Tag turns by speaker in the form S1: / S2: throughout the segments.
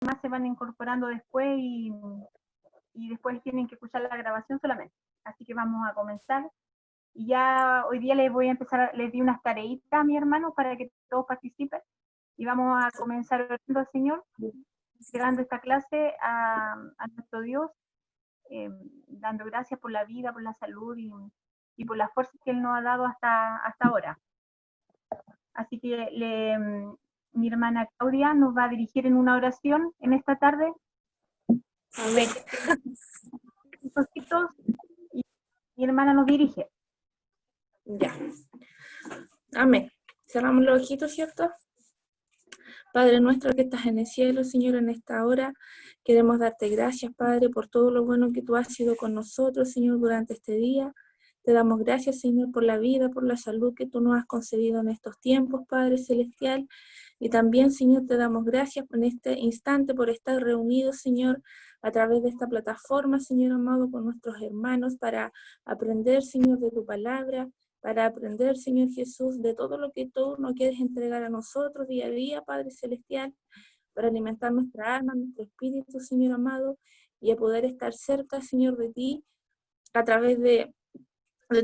S1: más se van incorporando después y después tienen que escuchar la grabación solamente. Así que vamos a comenzar. Y ya hoy día les voy a empezar, les di unas tareitas a mi hermano para que todos participen. Y vamos a comenzar orando al Señor, entregando esta clase a nuestro Dios, dando gracias por la vida, por la salud y por las fuerzas que Él nos ha dado hasta ahora. Así que mi hermana Claudia nos va a dirigir en una oración en esta tarde.
S2: Amén.
S1: Y mi hermana nos dirige.
S2: Ya. Amén. Cerramos los ojitos, ¿cierto? Padre nuestro que estás en el cielo, Señor, en esta hora queremos darte gracias, Padre, por todo lo bueno que tú has sido con nosotros, Señor, durante este día. Te damos gracias, Señor, por la vida, por la salud que tú nos has concedido en estos tiempos, Padre Celestial. Y también, Señor, te damos gracias en este instante por estar reunidos, Señor, a través de esta plataforma, Señor amado, con nuestros hermanos para aprender, Señor, de tu palabra, para aprender, Señor Jesús, de todo lo que tú nos quieres entregar a nosotros día a día, Padre Celestial, para alimentar nuestra alma, nuestro espíritu, Señor amado, y a poder estar cerca, Señor, de ti, a través de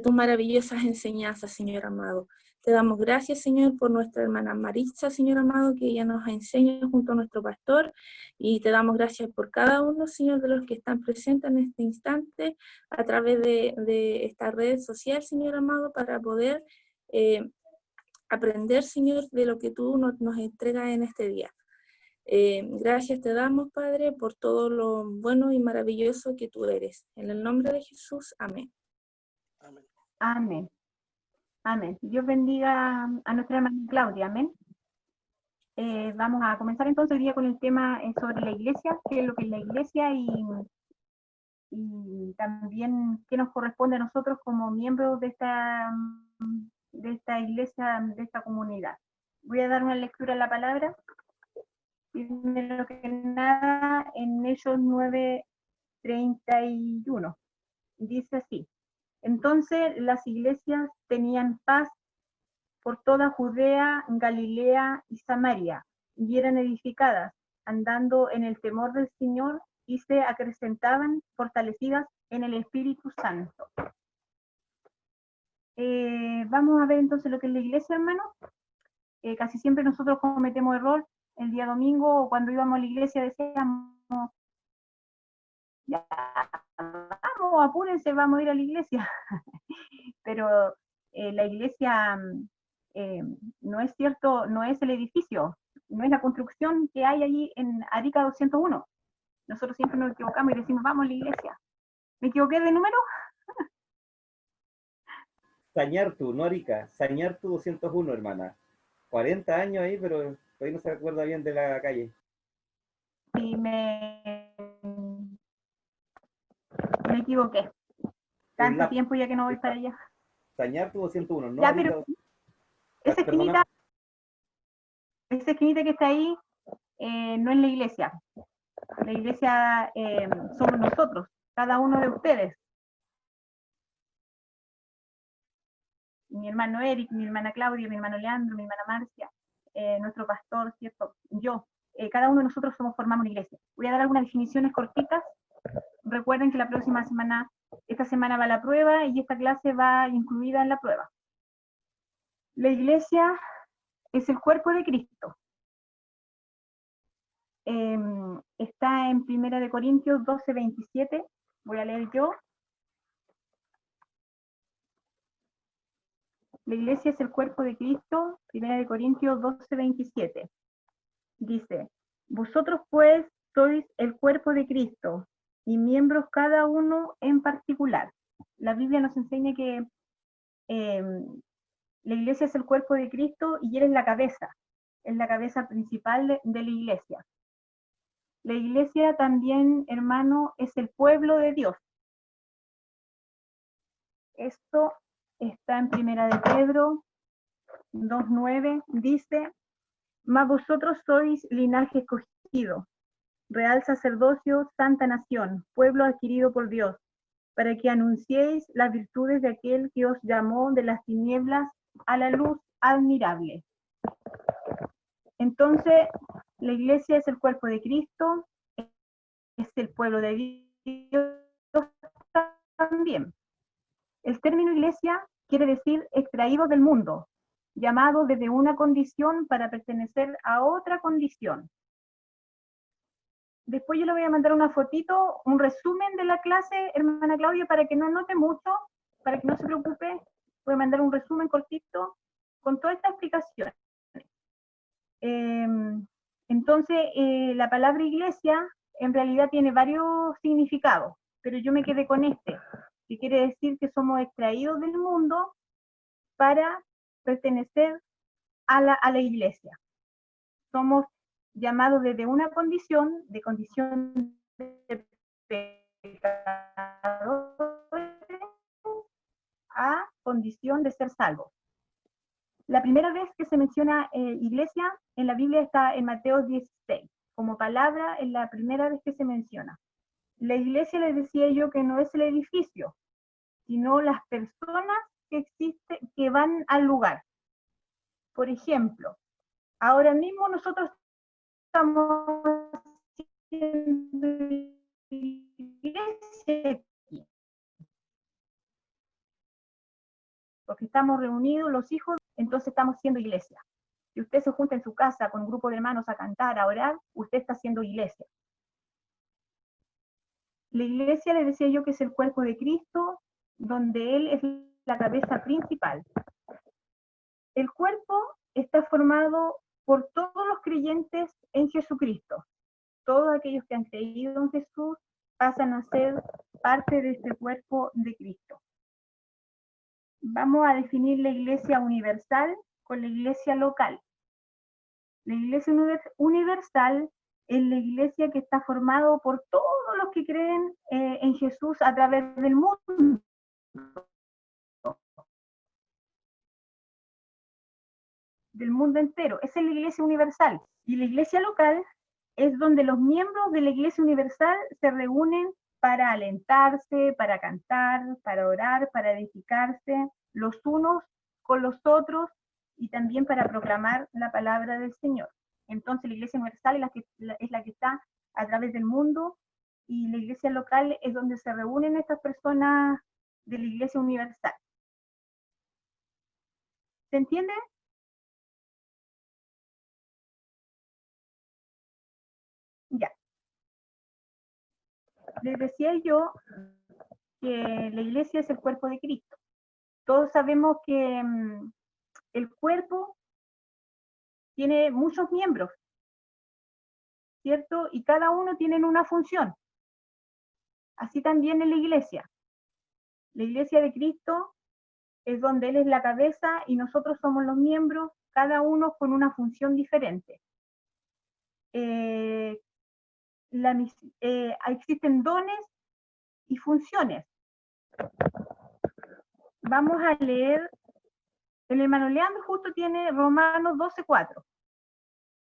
S2: tus maravillosas enseñanzas, Señor amado. Te damos gracias, Señor, por nuestra hermana Maritza, Señor amado, que ella nos enseña junto a nuestro pastor, y te damos gracias por cada uno, Señor, de los que están presentes en este instante, a través de esta red social, Señor amado, para poder aprender, Señor, de lo que tú nos entregas en este día. Gracias te damos, Padre, por todo lo bueno y maravilloso que tú eres. En el nombre de Jesús, amén.
S1: Amén. Amén. Amén. Dios bendiga a nuestra hermana Claudia. Amén. Vamos a comenzar entonces hoy día con el tema sobre la iglesia, qué es lo que es la iglesia y también qué nos corresponde a nosotros como miembros de esta iglesia, de esta comunidad. Voy a dar una lectura a la palabra. Primero que nada, en Hechos 9:31, dice así: entonces las iglesias tenían paz por toda Judea, Galilea y Samaria, y eran edificadas, andando en el temor del Señor, y se acrecentaban fortalecidas en el Espíritu Santo. Vamos a ver entonces lo que es la iglesia, hermano. Casi siempre nosotros cometemos error. El día domingo o cuando íbamos a la iglesia decíamos, ya, vamos, apúrense, vamos a ir a la iglesia. Pero la iglesia no es cierto, no es el edificio, no es la construcción que hay allí en Arica 201. Nosotros siempre nos equivocamos y decimos, vamos a la iglesia. ¿Me equivoqué de número?
S3: Sañartu, no Arica, Sañartu 201, hermana. 40 años ahí, pero todavía no se acuerda bien de la calle.
S1: Sí, me equivoqué. Tanto tiempo ya que no voy para allá.
S3: Sañartu 201, no
S1: ya,
S3: Arica.
S1: Pero esa esquinita que está ahí no es la iglesia. La iglesia somos nosotros, cada uno de ustedes. Mi hermano Eric, mi hermana Claudia, mi hermano Leandro, mi hermana Marcia, nuestro pastor, ¿cierto? Yo. Cada uno de nosotros formamos una iglesia. Voy a dar algunas definiciones cortitas. Recuerden que la próxima semana, esta semana va la prueba y esta clase va incluida en la prueba. La iglesia es el cuerpo de Cristo. Está en 1 Corintios 12:27. Voy a leer yo. La iglesia es el cuerpo de Cristo, 1 Corintios 12:27. Dice, vosotros pues sois el cuerpo de Cristo y miembros cada uno en particular. La Biblia nos enseña que la iglesia es el cuerpo de Cristo y Él es la cabeza principal de la iglesia. La iglesia también, hermano, es el pueblo de Dios. Esto está en 1 de Pedro 2:9, dice, mas vosotros sois linaje escogido, real sacerdocio, santa nación, pueblo adquirido por Dios, para que anunciéis las virtudes de aquel que os llamó de las tinieblas a la luz admirable. Entonces, La iglesia es el cuerpo de Cristo, es el pueblo de Dios también. El término iglesia quiere decir extraídos del mundo, llamados desde una condición para pertenecer a otra condición. Después yo le voy a mandar una fotito, un resumen de la clase, hermana Claudia, para que no note mucho, para que no se preocupe. Voy a mandar un resumen cortito con toda esta explicación. Entonces, la palabra iglesia en realidad tiene varios significados, pero yo me quedé con este, que quiere decir que somos extraídos del mundo para pertenecer a la iglesia. Somos llamados desde una condición de pecadores a condición de ser salvos. La primera vez que se menciona iglesia en la Biblia está en Mateo 16. Como palabra, es la primera vez que se menciona. La iglesia, les decía yo, que no es el edificio, sino las personas que existen, que van al lugar. Por ejemplo, ahora mismo nosotros estamos haciendo iglesia aquí, porque estamos reunidos los hijos, entonces estamos haciendo iglesia. Si usted se junta en su casa con un grupo de hermanos a cantar, a orar, usted está haciendo iglesia. La iglesia, le decía yo, que es el cuerpo de Cristo, donde Él es la cabeza principal. El cuerpo está formado por todos los creyentes en Jesucristo. Todos aquellos que han creído en Jesús pasan a ser parte de este cuerpo de Cristo. Vamos a definir la iglesia universal con la iglesia local. La iglesia universal es la iglesia que está formada por todos los que creen en Jesús a través del mundo. Del mundo entero. Esa es la iglesia universal. Y la iglesia local es donde los miembros de la iglesia universal se reúnen para alentarse, para cantar, para orar, para edificarse los unos con los otros y también para proclamar la palabra del Señor. Entonces la iglesia universal es la que está a través del mundo y la iglesia local es donde se reúnen estas personas de la iglesia universal. ¿Se entiende? Ya. Les decía yo que la iglesia es el cuerpo de Cristo. Todos sabemos que el cuerpo tiene muchos miembros, ¿cierto? Y cada uno tiene una función. Así también en la iglesia. La iglesia de Cristo es donde Él es la cabeza y nosotros somos los miembros, cada uno con una función diferente. Existen dones y funciones. Vamos a leer, el hermano Leandro justo tiene Romanos 12:4.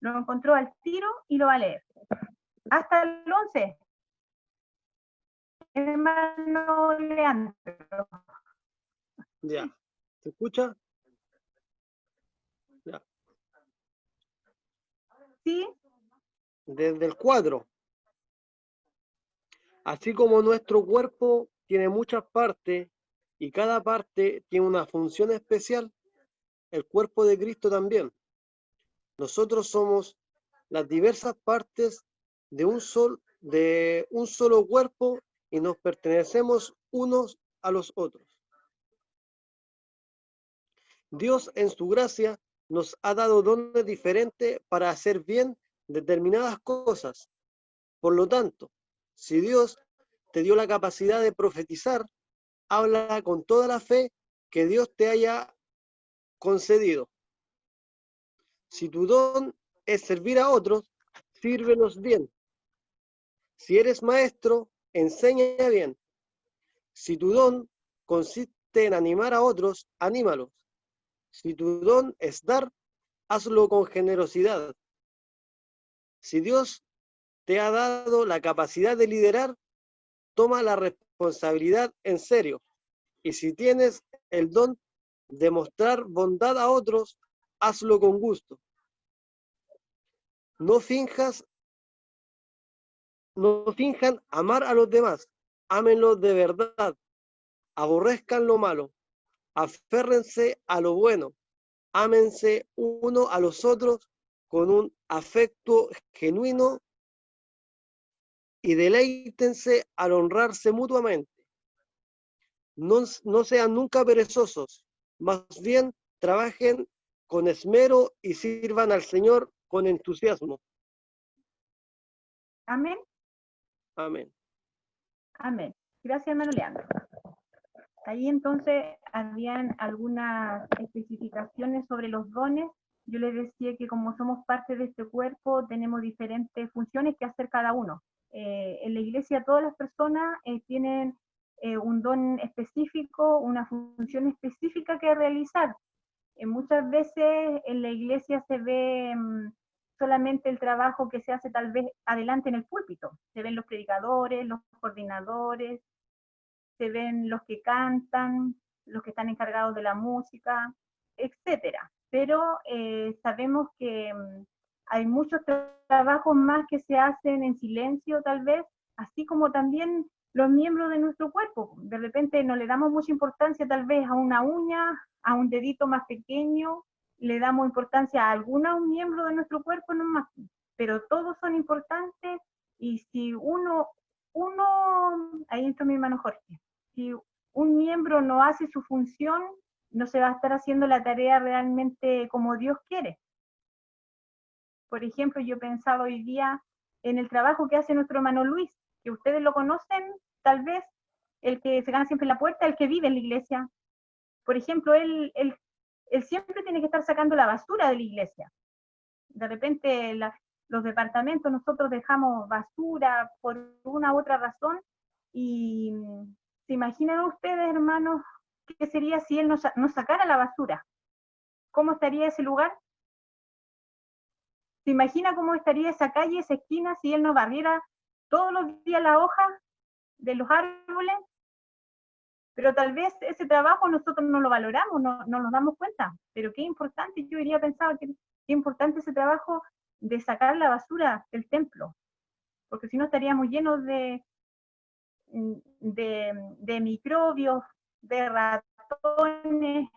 S1: Lo encontró al tiro y lo va a leer. Hasta el 11. Hermano Leandro.
S4: Ya. ¿Se escucha? Ya.
S1: ¿Sí?
S4: Desde el 4. Así como nuestro cuerpo tiene muchas partes y cada parte tiene una función especial, el cuerpo de Cristo también. Nosotros somos las diversas partes de un solo cuerpo y nos pertenecemos unos a los otros. Dios en su gracia nos ha dado dones diferentes para hacer bien determinadas cosas. Por lo tanto, si Dios te dio la capacidad de profetizar, habla con toda la fe que Dios te haya concedido. Si tu don es servir a otros, sírvelos bien. Si eres maestro, enseña bien. Si tu don consiste en animar a otros, anímalos. Si tu don es dar, hazlo con generosidad. Si Dios te ha dado la capacidad de liderar, toma la responsabilidad en serio. Y si tienes el don de mostrar bondad a otros, hazlo con gusto. No finjan amar a los demás, ámenlos de verdad, aborrezcan lo malo, aférrense a lo bueno, ámense uno a los otros con un afecto genuino y deleítense al honrarse mutuamente. No sean nunca perezosos, más bien trabajen con esmero y sirvan al Señor con entusiasmo.
S1: Amén.
S4: Amén.
S1: Amén. Gracias, hermano Leandro. Ahí entonces habían algunas especificaciones sobre los dones. Yo les decía que como somos parte de este cuerpo, tenemos diferentes funciones que hacer cada uno. En la iglesia todas las personas tienen un don específico, una función específica que realizar. Muchas veces en la iglesia se ve solamente el trabajo que se hace tal vez adelante en el púlpito. Se ven los predicadores, los coordinadores, se ven los que cantan, los que están encargados de la música, etcétera. Pero sabemos que hay muchos trabajos más que se hacen en silencio tal vez, así como también los miembros de nuestro cuerpo. De repente no le damos mucha importancia tal vez a una uña, a un dedito más pequeño, le damos importancia a algunos miembros de nuestro cuerpo nomás, pero todos son importantes y si uno, ahí entra mi hermano Jorge, si un miembro no hace su función, no se va a estar haciendo la tarea realmente como Dios quiere. Por ejemplo, yo pensaba hoy día en el trabajo que hace nuestro hermano Luis, que ustedes lo conocen, tal vez, el que se gana siempre la puerta, el que vive en la iglesia. Por ejemplo, él siempre tiene que estar sacando la basura de la iglesia. De repente los departamentos, nosotros dejamos basura por una u otra razón y ¿se imaginan ustedes, hermanos, qué sería si él no sacara la basura? ¿Cómo estaría ese lugar? ¿Se imagina cómo estaría esa calle, esa esquina, si él no barriera todos los días la hoja de los árboles? Pero tal vez ese trabajo nosotros no lo valoramos, no nos damos cuenta. Pero qué importante, yo diría, pensaba que qué importante ese trabajo de sacar la basura del templo, porque si no estaríamos llenos de microbios, de ratones,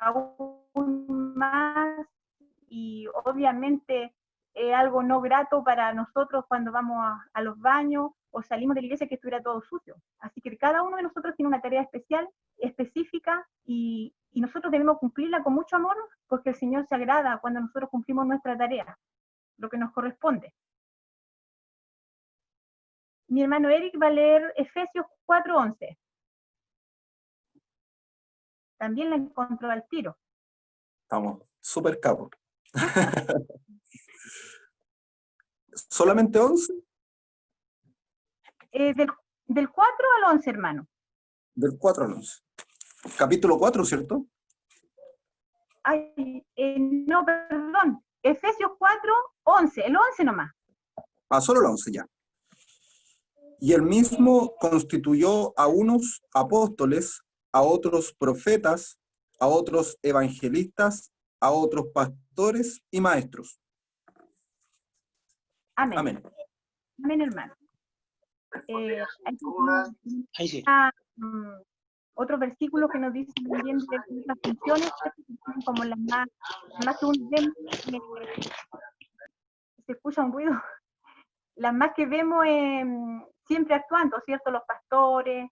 S1: aún más, y obviamente es algo no grato para nosotros cuando vamos a los baños o salimos de la iglesia que estuviera todo sucio. Así que cada uno de nosotros tiene una tarea especial, específica, y nosotros debemos cumplirla con mucho amor, porque el Señor se agrada cuando nosotros cumplimos nuestra tarea, lo que nos corresponde. Mi hermano Eric va a leer Efesios 4:11. También la encontró al tiro.
S5: Estamos súper capos. ¿Solamente 11?
S1: Del 4 al 11, hermano.
S5: Del 4 al 11. Capítulo 4, ¿cierto?
S1: Ay, no, perdón. Efesios 4:11. El 11 nomás.
S5: Ah, solo el 11 ya. Y él mismo constituyó a unos apóstoles, a otros profetas, a otros evangelistas, a otros pastores y maestros.
S1: Amén.
S5: Amén.
S1: Amén, hermano.
S6: Ahí sí.
S1: Otro versículo que nos dice también de las funciones, como las más que uno ve, se escucha un ruido, las más que vemos siempre actuando, ¿cierto? Los pastores,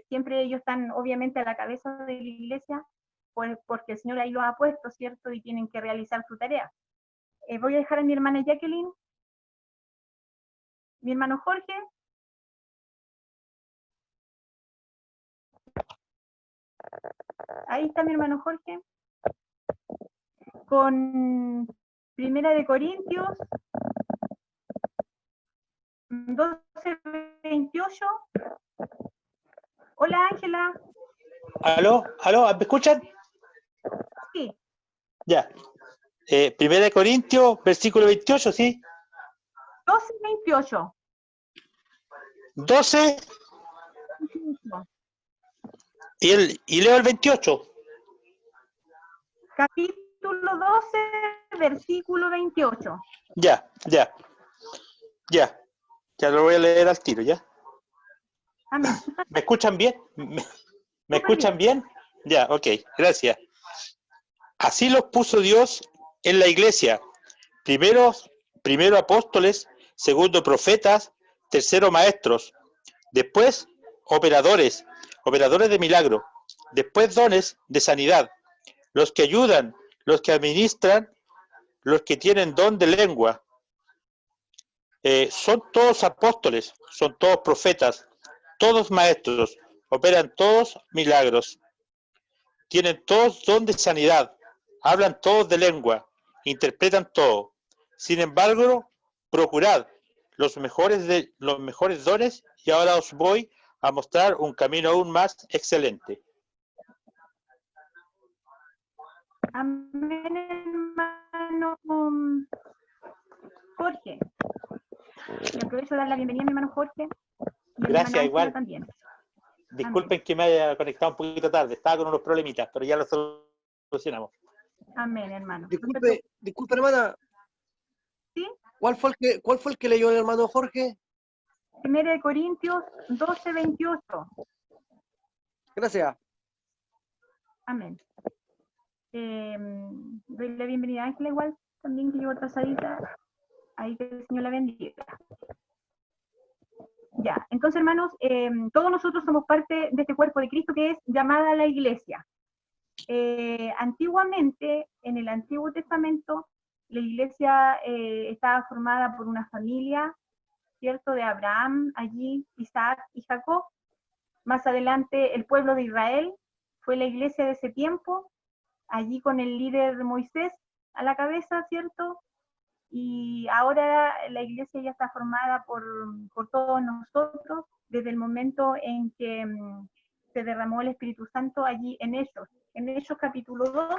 S1: siempre ellos están obviamente a la cabeza de la iglesia, pues, porque el Señor ahí los ha puesto, ¿cierto? Y tienen que realizar su tarea. Voy a dejar a mi hermana Jacqueline, mi hermano Jorge. Ahí está mi hermano Jorge. Con Primera de Corintios 12:28. Hola, Ángela.
S6: ¿Aló? ¿Me escuchan?
S1: Sí.
S6: Ya. Primera de Corintios, versículo 28, ¿sí?
S1: 12:28.
S6: 12 y leo el 28.
S1: Capítulo capítulo 12, versículo 28.
S6: Ya, ya, ya. Ya lo voy a leer al tiro, ¿ya?
S1: Amén.
S6: ¿Me escuchan bien? ¿Me
S1: Súper
S6: escuchan bien? Ya, ok, gracias. Así los puso Dios en la iglesia. Primero apóstoles, segundo profetas, tercero maestros, después operadores de milagro, después dones de sanidad, los que ayudan, los que administran, los que tienen don de lengua. Son todos apóstoles, son todos profetas, todos maestros, operan todos milagros, tienen todos don de sanidad, hablan todos de lengua, interpretan todo. Sin embargo, procurad los mejores dones y ahora os voy a mostrar un camino aún más excelente.
S1: Amén, hermano Jorge. Y aprovecho de dar la bienvenida a mi hermano Jorge. Y a mi
S6: Gracias,
S1: hermana
S6: igual.
S1: Ángela también.
S6: Disculpen que me haya conectado un poquito tarde, estaba con unos problemitas, pero ya lo solucionamos.
S1: Amén, hermano.
S4: Disculpe, hermana.
S1: ¿Sí?
S4: ¿Cuál fue el que leyó el hermano Jorge?
S1: 1 Corintios 12, 28.
S4: Gracias.
S1: Amén. Doy la bienvenida a Ángela igual, también que llegó atrasadita. Ahí que el Señor la bendiga. Ya, entonces hermanos, todos nosotros somos parte de este cuerpo de Cristo que es llamada la iglesia. Antiguamente, en el Antiguo Testamento, la iglesia estaba formada por una familia, ¿cierto? De Abraham, allí, Isaac y Jacob. Más adelante, el pueblo de Israel fue la iglesia de ese tiempo, allí con el líder Moisés a la cabeza, ¿cierto? Y ahora la iglesia ya está formada por todos nosotros desde el momento en que se derramó el Espíritu Santo allí en Hechos. En Hechos capítulo 2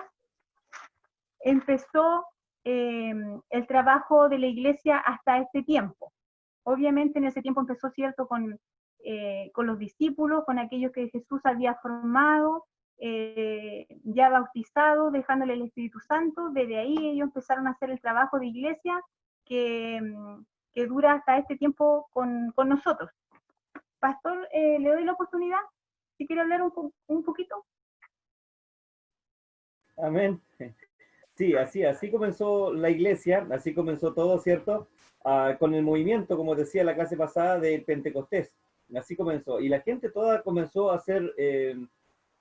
S1: empezó el trabajo de la iglesia hasta este tiempo. Obviamente en ese tiempo empezó, ¿cierto?, con los discípulos, con aquellos que Jesús había formado, ya bautizados, dejándole el Espíritu Santo. Desde ahí ellos empezaron a hacer el trabajo de iglesia que dura hasta este tiempo con nosotros. Pastor, le doy la oportunidad, si quiere hablar un poquito.
S3: Amén. Sí, así comenzó la iglesia, así comenzó todo, ¿cierto? Con el movimiento, como decía la clase pasada, del Pentecostés. Así comenzó. Y la gente toda comenzó a hacer...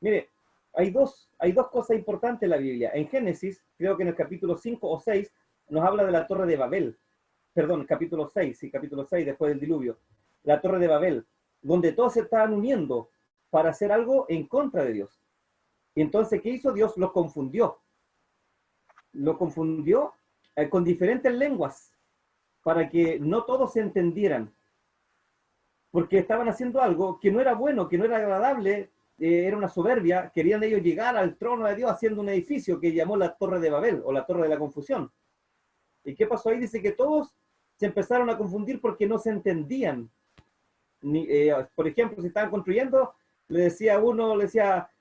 S3: mire, hay dos cosas importantes en la Biblia. En Génesis, creo que en el capítulo 5 o 6, nos habla de la Torre de Babel. Perdón, capítulo 6, sí, capítulo 6, después del diluvio. La Torre de Babel, donde todos se estaban uniendo para hacer algo en contra de Dios. Y entonces, ¿qué hizo Dios? Los confundió. Lo confundió con diferentes lenguas para que no todos se entendieran. Porque estaban haciendo algo que no era bueno, que no era agradable, era una soberbia. Querían ellos llegar al trono de Dios haciendo un edificio que llamó la Torre de Babel o la Torre de la Confusión. ¿Y qué pasó ahí? Dice que todos se empezaron a confundir porque no se entendían. Por ejemplo, si estaban construyendo, le decía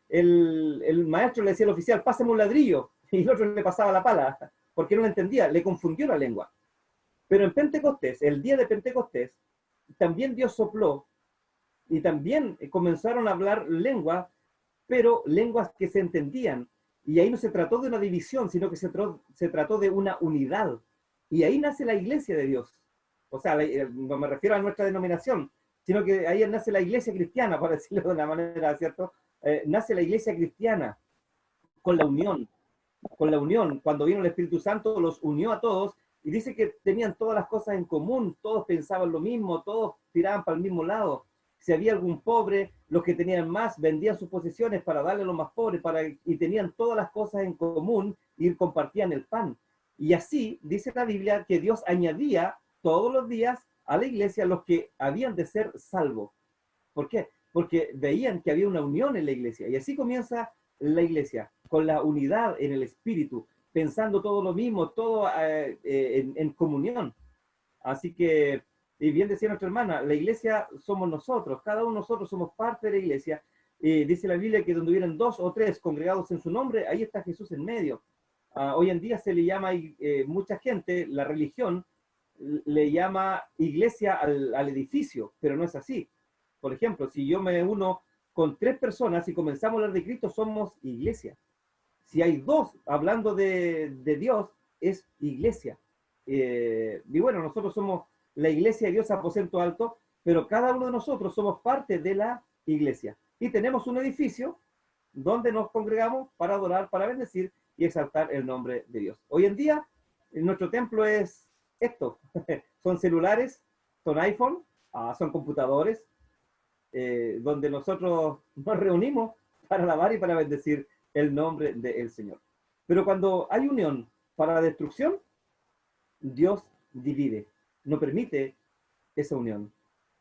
S3: el maestro le decía al oficial, pásame un ladrillo, y el otro le pasaba la pala, porque no lo entendía, le confundió la lengua. Pero en Pentecostés, el día de Pentecostés, también Dios sopló, y también comenzaron a hablar lenguas, pero lenguas que se entendían. Y ahí no se trató de una división, sino que se trató de una unidad. Y ahí nace la iglesia de Dios. O sea, no me refiero a nuestra denominación, sino que ahí nace la iglesia cristiana, por decirlo de una manera, ¿cierto? Nace la iglesia cristiana con la unión. Con la unión, cuando vino el Espíritu Santo, los unió a todos y dice que tenían todas las cosas en común, todos pensaban lo mismo, todos tiraban para el mismo lado. Si había algún pobre, los que tenían más vendían sus posesiones para darle a los más pobres y tenían todas las cosas en común y compartían el pan. Y así dice la Biblia que Dios añadía todos los días a la iglesia los que habían de ser salvos. ¿Por qué? Porque veían que había una unión en la iglesia. Y así comienza la iglesia, con la unidad en el espíritu, pensando todo lo mismo, todo en comunión. Así que, y bien decía nuestra hermana, la iglesia somos nosotros, cada uno de nosotros somos parte de la iglesia. Dice la Biblia que donde hubieran 2 o 3 congregados en su nombre, ahí está Jesús en medio. Hoy en día se le llama, mucha gente, la religión, le llama iglesia al edificio, pero no es así. Por ejemplo, si yo me uno con 3 personas y comenzamos a hablar de Cristo, somos iglesia. Si hay 2 hablando de Dios, es iglesia. Y bueno, nosotros somos la iglesia de Dios aposento alto, pero cada uno de nosotros somos parte de la iglesia. Y tenemos un edificio donde nos congregamos para adorar, para bendecir y exaltar el nombre de Dios. Hoy en día, nuestro templo es esto. Son celulares, son iPhone, son computadores, donde nosotros nos reunimos para alabar y para bendecir el nombre del Señor. Pero cuando hay unión para la destrucción, Dios divide, no permite esa unión.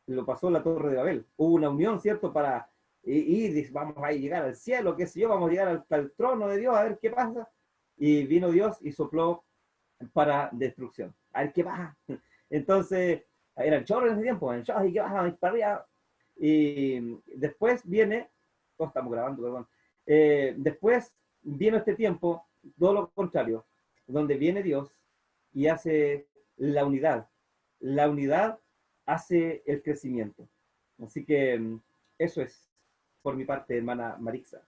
S3: Lo pasó en la Torre de Babel. Hubo una unión, ¿cierto? Para ir, vamos a llegar al cielo, qué sé yo, vamos a llegar al trono de Dios, a ver qué pasa. Y vino Dios y sopló para destrucción. A ver qué pasa. Entonces, eran chorros en ese tiempo, eran chorros y qué pasa, para arriba. Y después viene, estamos grabando, perdón. Después viene este tiempo, todo lo contrario, donde viene Dios y hace la unidad. La unidad hace el crecimiento. Así que eso es por mi parte, hermana Marixa.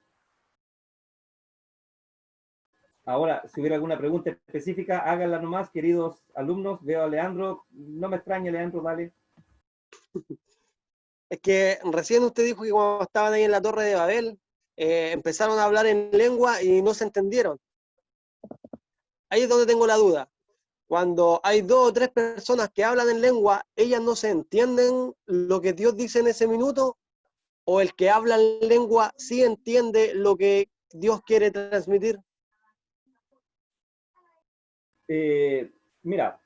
S3: Ahora, si hubiera alguna pregunta específica, háganla nomás, queridos alumnos. Veo a Leandro. No me extraña, Leandro, dale.
S4: Es que recién usted dijo que cuando estaban ahí en la Torre de Babel, empezaron a hablar en lengua y no se entendieron. Ahí es donde tengo la duda. Cuando hay 2 o 3 personas que hablan en lengua, ellas no se entienden lo que Dios dice en ese minuto, o el que habla en lengua sí entiende lo que Dios quiere transmitir.
S3: Mira,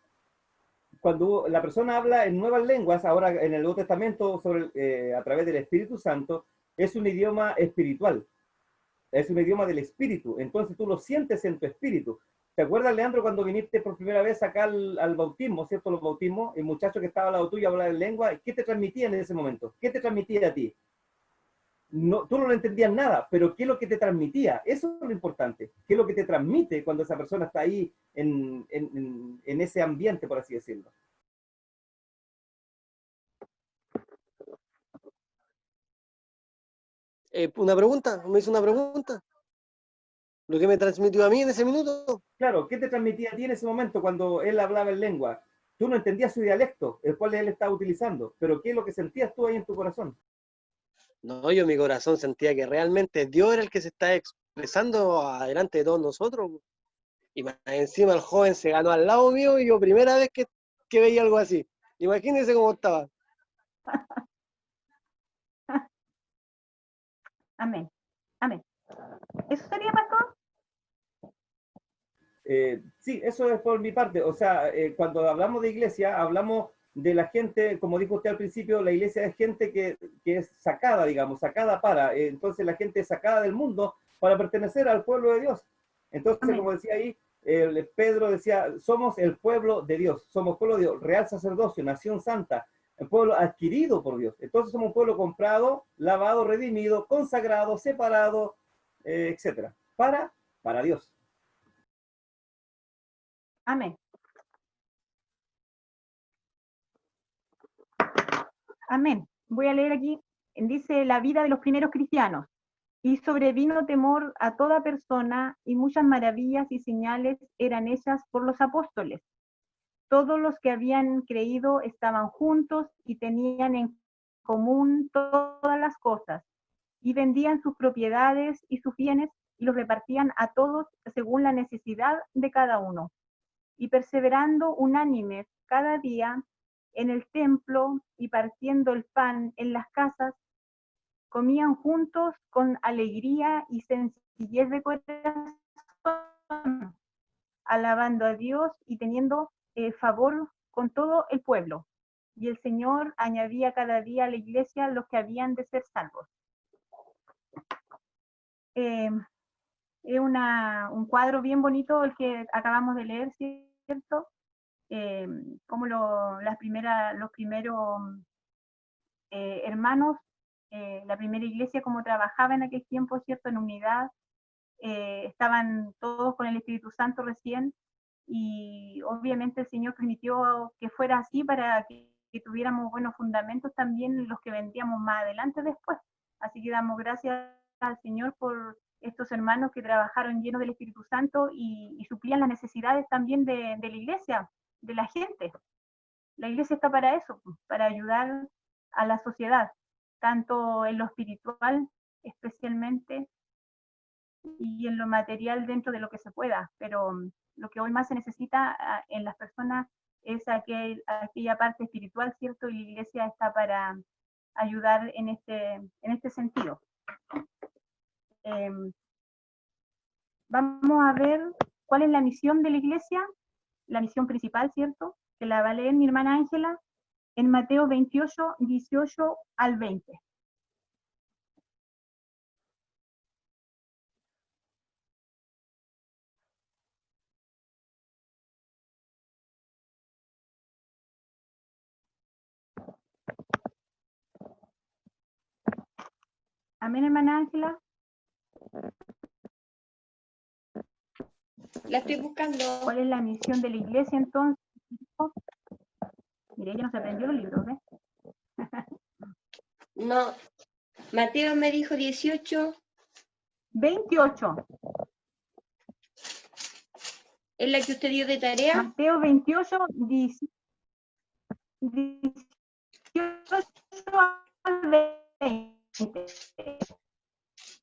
S3: cuando la persona habla en nuevas lenguas, ahora en el Nuevo Testamento, a través del Espíritu Santo, es un idioma espiritual, es un idioma del espíritu, entonces tú lo sientes en tu espíritu. ¿Te acuerdas, Leandro, cuando viniste por primera vez acá al bautismo, ¿cierto? Los bautismos, el muchacho que estaba al lado tuyo hablaba en lengua, ¿qué te transmitía en ese momento? ¿Qué te transmitía a ti? No, tú no lo entendías nada, pero ¿qué es lo que te transmitía? Eso es lo importante. ¿Qué es lo que te transmite cuando esa persona está ahí en ese ambiente, por así decirlo?
S4: Una pregunta, me hizo una pregunta. Lo que me transmitió a mí en ese minuto.
S3: Claro, ¿qué te transmitía a ti en ese momento cuando él hablaba en lengua? Tú no entendías su dialecto, el cual él estaba utilizando, pero ¿qué es lo que sentías tú ahí en tu corazón?
S4: No, yo en mi corazón sentía que realmente Dios era el que se está expresando adelante de todos nosotros. Y más encima el joven se ganó al lado mío y yo primera vez que veía algo así. Imagínense cómo estaba.
S1: Amén. Amén. ¿Eso sería, pastor?
S3: Sí, eso es por mi parte. O sea, cuando hablamos de iglesia, hablamos de la gente, como dijo usted al principio, la iglesia es gente que es sacada, digamos, sacada para. Entonces la gente es sacada del mundo para pertenecer al pueblo de Dios. Entonces,
S1: Amén.
S3: como decía ahí, Pedro decía, somos el pueblo de Dios, somos pueblo de Dios, real sacerdocio, nación santa, el pueblo adquirido por Dios. Entonces somos un pueblo comprado, lavado, redimido, consagrado, separado, etcétera, para Dios.
S1: Amén. Amén. Voy a leer aquí, dice la vida de los primeros cristianos. Y sobrevino temor a toda persona, y muchas maravillas y señales eran hechas por los apóstoles. Todos los que habían creído estaban juntos y tenían en común todas las cosas, y vendían sus propiedades y sus bienes y los repartían a todos según la necesidad de cada uno. Y perseverando unánimes cada día en el templo y partiendo el pan en las casas, comían juntos con alegría y sencillez de corazón, alabando a Dios y teniendo favor con todo el pueblo. Y el Señor añadía cada día a la iglesia los que habían de ser salvos. Es un cuadro bien bonito el que acabamos de leer, ¿cierto? Como los primeros hermanos, la primera iglesia, como trabajaba en aquel tiempo, ¿cierto? En unidad, estaban todos con el Espíritu Santo recién, y obviamente el Señor permitió que fuera así para que tuviéramos buenos fundamentos también los que vendríamos más adelante después. Así que damos gracias al Señor por estos hermanos que trabajaron llenos del Espíritu Santo y suplían las necesidades también de la iglesia, de la gente. La iglesia está para eso, para ayudar a la sociedad, tanto en lo espiritual especialmente y en lo material dentro de lo que se pueda, pero lo que hoy más se necesita en las personas es aquella parte espiritual, ¿cierto? Y la iglesia está para ayudar en este sentido. Vamos a ver cuál es la misión de la iglesia, la misión principal, ¿cierto? Que la va a leer mi hermana Ángela en Mateo 28, 18 al 20. Amén, hermana Ángela.
S7: La estoy buscando.
S1: ¿Cuál es la misión de la iglesia entonces? Mire, ella no se aprendió los libros, ¿ves?
S7: No. Mateo me dijo 18.
S1: 28.
S7: ¿Es la que usted dio de tarea?
S1: Mateo 28, 18 al 20.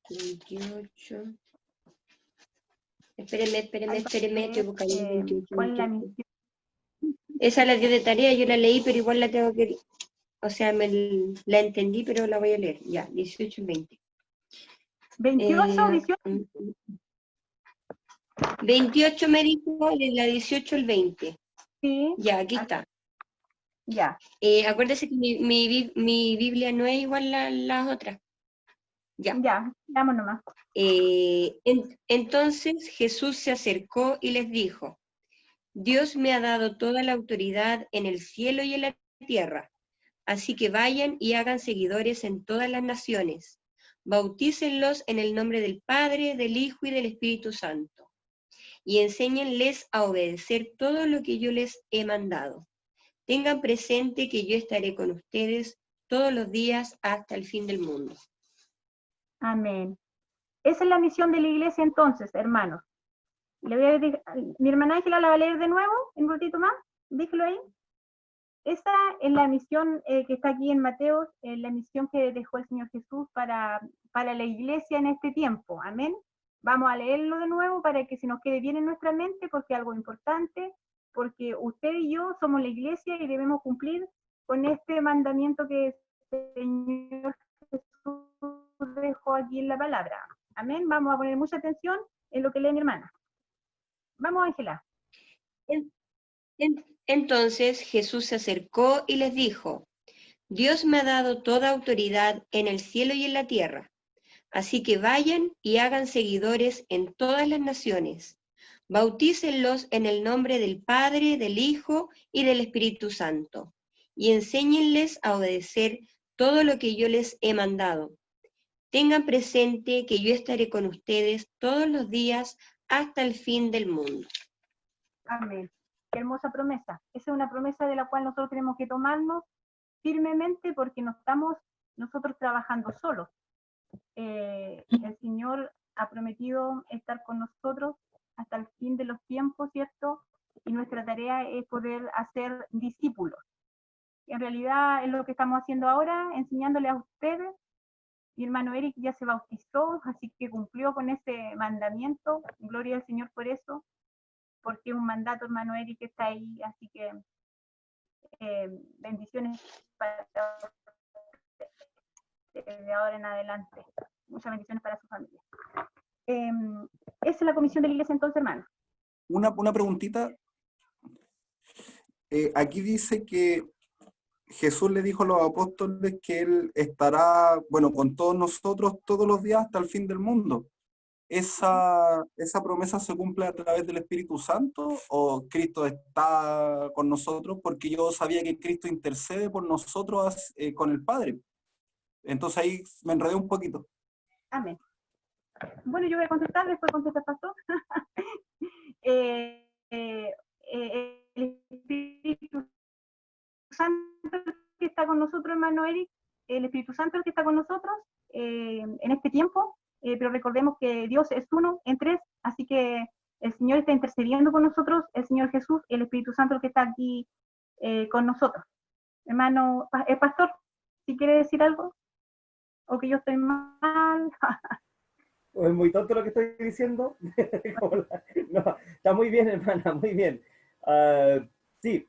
S7: 28. Espéreme, estoy buscando el 28.
S1: ¿Cuál es la misión?
S7: Esa la dio de tarea, yo la leí, pero igual la tengo que... O sea, la entendí, pero la voy a leer. Ya, 18 y 20.
S1: 28, 18.
S7: 28 me dijo, de la 18 al 20.
S1: Sí.
S7: Ya, aquí está.
S1: Ya.
S7: Acuérdese que mi Biblia no es igual a las otras. Ya.
S1: Ya, vamos nomás.
S7: Entonces Jesús se acercó y les dijo: Dios me ha dado toda la autoridad en el cielo y en la tierra. Así que vayan y hagan seguidores en todas las naciones. Bautícenlos en el nombre del Padre, del Hijo y del Espíritu Santo. Y enséñenles a obedecer todo lo que yo les he mandado. Tengan presente que yo estaré con ustedes todos los días hasta el fin del mundo.
S1: Amén. Esa es la misión de la iglesia entonces, hermanos. Le voy a decir, mi hermana Ángela la va a leer de nuevo, un ratito más, déjelo ahí. Esa es la misión que está aquí en Mateo, la misión que dejó el Señor Jesús para la iglesia en este tiempo. Amén. Vamos a leerlo de nuevo para que se nos quede bien en nuestra mente, porque es algo importante, porque usted y yo somos la iglesia y debemos cumplir con este mandamiento que el Señor Jesús dejó aquí en la palabra. Amén. Vamos a poner mucha atención en lo que lee mi hermana. Vamos, Ángela.
S7: Entonces Jesús se acercó y les dijo: Dios me ha dado toda autoridad en el cielo y en la tierra. Así que vayan y hagan seguidores en todas las naciones. Bautícenlos en el nombre del Padre, del Hijo y del Espíritu Santo. Y enséñenles a obedecer todo lo que yo les he mandado. Tengan presente que yo estaré con ustedes todos los días hasta el fin del mundo.
S1: Amén. Qué hermosa promesa. Esa es una promesa de la cual nosotros tenemos que tomarnos firmemente, porque no estamos nosotros trabajando solos. El Señor ha prometido estar con nosotros hasta el fin de los tiempos, ¿cierto? Y nuestra tarea es poder hacer discípulos. En realidad es lo que estamos haciendo ahora, enseñándole a ustedes. Mi hermano Eric ya se bautizó, así que cumplió con ese mandamiento. Gloria al Señor por eso, porque es un mandato, hermano Eric, que está ahí, así que bendiciones para de ahora en adelante. Muchas bendiciones para su familia. Esa es la comisión de la iglesia entonces, hermano.
S5: Una preguntita. Aquí dice que Jesús le dijo a los apóstoles que Él estará, bueno, con todos nosotros todos los días hasta el fin del mundo. ¿Esa promesa se cumple a través del Espíritu Santo o Cristo está con nosotros? Porque yo sabía que Cristo intercede por nosotros con el Padre. Entonces ahí me enredé un poquito.
S1: Amén. Bueno, yo voy a contestar, después contesta el pastor. El Espíritu Santo que está con nosotros, hermano Eric, el Espíritu Santo que está con nosotros en este tiempo, pero recordemos que Dios es uno en tres, así que el Señor está intercediendo con nosotros, el Señor Jesús, el Espíritu Santo que está aquí con nosotros. Hermano, el pastor, si quiere decir algo, o que yo estoy mal.
S3: Es muy tonto lo que estoy diciendo. No, está muy bien, hermana, muy bien. Sí,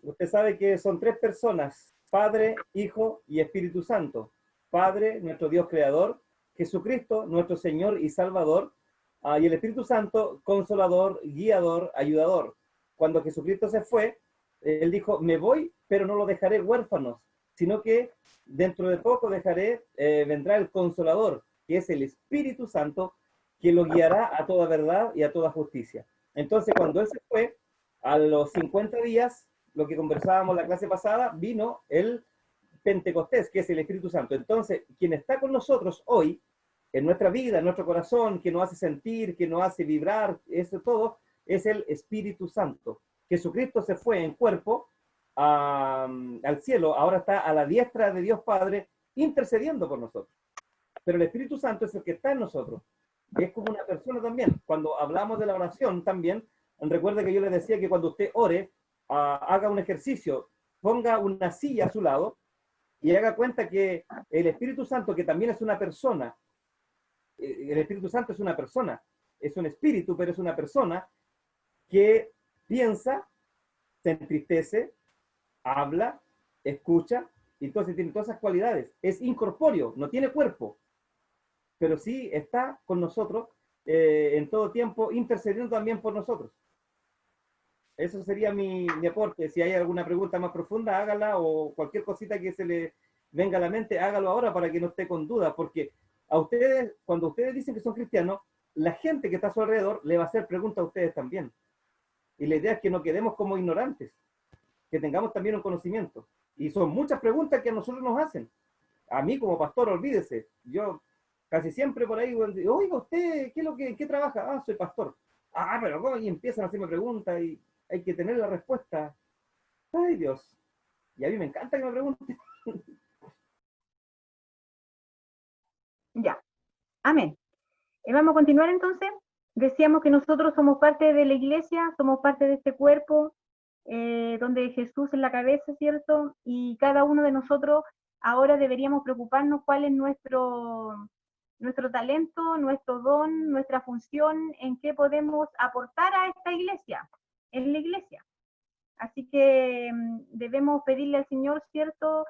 S3: usted sabe que son tres personas, Padre, Hijo y Espíritu Santo. Padre, nuestro Dios creador, Jesucristo, nuestro Señor y Salvador, y el Espíritu Santo, consolador, guiador, ayudador. Cuando Jesucristo se fue, Él dijo, me voy, pero no lo dejaré huérfanos, sino que dentro de poco vendrá el consolador, que es el Espíritu Santo, que lo guiará a toda verdad y a toda justicia. Entonces, cuando Él se fue, a los 50 días, lo que conversábamos la clase pasada, vino el Pentecostés, que es el Espíritu Santo. Entonces, quien está con nosotros hoy, en nuestra vida, en nuestro corazón, que nos hace sentir, que nos hace vibrar, eso todo, es el Espíritu Santo. Jesucristo se fue en cuerpo al cielo, ahora está a la diestra de Dios Padre, intercediendo por nosotros. Pero el Espíritu Santo es el que está en nosotros. Es como una persona también. Cuando hablamos de la oración también, recuerde que yo les decía que cuando usted ore, haga un ejercicio, ponga una silla a su lado y haga cuenta que el Espíritu Santo, que también es una persona, el Espíritu Santo es una persona, es un espíritu, pero es una persona que piensa, se entristece, habla, escucha, y entonces tiene todas esas cualidades. Es incorpóreo, no tiene cuerpo, pero sí está con nosotros en todo tiempo, intercediendo también por nosotros. Eso sería mi aporte. Si hay alguna pregunta más profunda, hágala, o cualquier cosita que se le venga a la mente, hágalo ahora para que no esté con dudas, porque a ustedes, cuando ustedes dicen que son cristianos, la gente que está a su alrededor le va a hacer preguntas a ustedes también. Y la idea es que no quedemos como ignorantes, que tengamos también un conocimiento. Y son muchas preguntas que a nosotros nos hacen. A mí como pastor, olvídese, yo casi siempre por ahí, oiga, ¿usted qué es lo que trabaja? Ah, soy pastor. Ah, pero ¿cómo? Y empiezan a hacerme preguntas y hay que tener la respuesta. Ay, Dios. Y a mí me encanta que me pregunten.
S1: Ya, amén. Vamos a continuar entonces. Decíamos que nosotros somos parte de la iglesia, somos parte de este cuerpo, donde Jesús es la cabeza, ¿cierto? Y cada uno de nosotros ahora deberíamos preocuparnos cuál es nuestro talento, nuestro don, nuestra función, en qué podemos aportar a esta iglesia, en la iglesia. Así que debemos pedirle al Señor, ¿cierto?,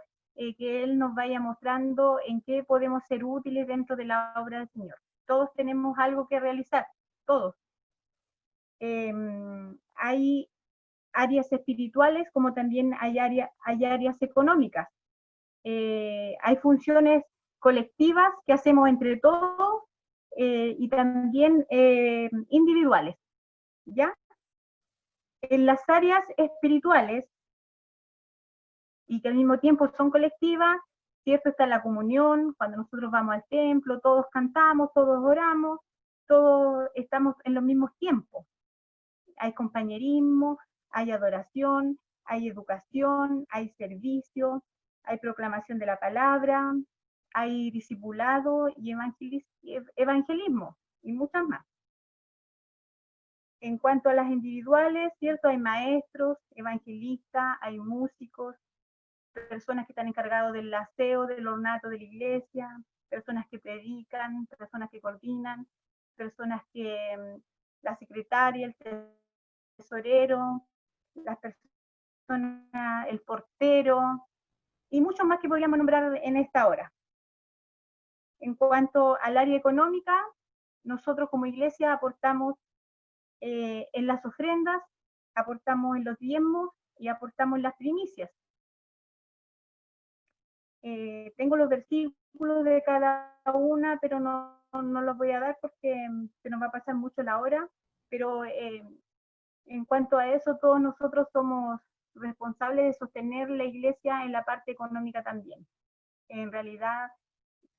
S1: que Él nos vaya mostrando en qué podemos ser útiles dentro de la obra del Señor. Todos tenemos algo que realizar, todos. Hay áreas espirituales como también hay áreas económicas. Hay funciones colectivas que hacemos entre todos y también individuales, ¿ya? En las áreas espirituales y que al mismo tiempo son colectivas, ¿cierto? Está la comunión, cuando nosotros vamos al templo, todos cantamos, todos oramos, todos estamos en los mismos tiempos. Hay compañerismo, hay adoración, hay educación, hay servicio, hay proclamación de la palabra, hay discipulado y evangelismo, y muchas más. En cuanto a las individuales, ¿cierto? Hay maestros, evangelistas, hay músicos, personas que están encargados del aseo, del ornato de la iglesia, personas que predican, personas que coordinan, personas que, la secretaria, el tesorero, las personas, el portero, y muchos más que podríamos nombrar en esta hora. En cuanto al área económica, nosotros como iglesia aportamos en las ofrendas, aportamos en los diezmos y aportamos en las primicias. Tengo los versículos de cada una, pero no los voy a dar porque se nos va a pasar mucho la hora, pero en cuanto a eso, todos nosotros somos responsables de sostener la iglesia en la parte económica también. En realidad,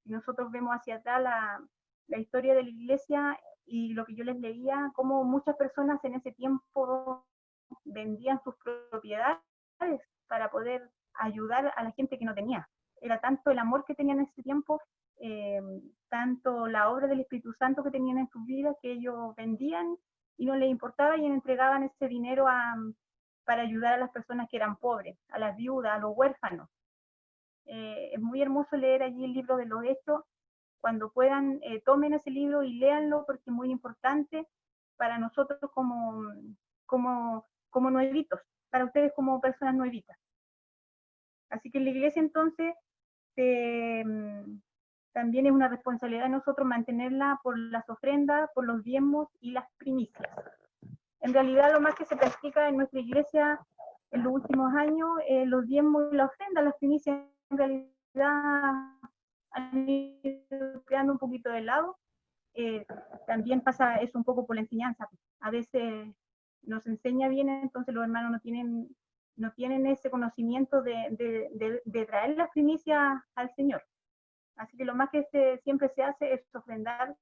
S1: si nosotros vemos hacia atrás la historia de la iglesia y lo que yo les leía, cómo muchas personas en ese tiempo vendían sus propiedades para poder ayudar a la gente que no tenía. Era tanto el amor que tenían en ese tiempo, tanto la obra del Espíritu Santo que tenían en sus vidas, que ellos vendían y no les importaba y entregaban ese dinero para ayudar a las personas que eran pobres, a las viudas, a los huérfanos. Es muy hermoso leer allí el libro de los Hechos. Cuando puedan, tomen ese libro y léanlo porque es muy importante para nosotros como nuevitos, para ustedes como personas nuevitas. Así que en la iglesia entonces también es una responsabilidad de nosotros mantenerla por las ofrendas, por los diezmos y las primicias. En realidad lo más que se practica en nuestra iglesia en los últimos años, los diezmos y la ofrenda, las primicias en realidad han ido quedando un poquito de lado. También pasa eso un poco por la enseñanza. A veces nos enseña bien, entonces los hermanos no tienen ese conocimiento de traer las primicias al Señor. Así que lo más que siempre se hace es ofrendar.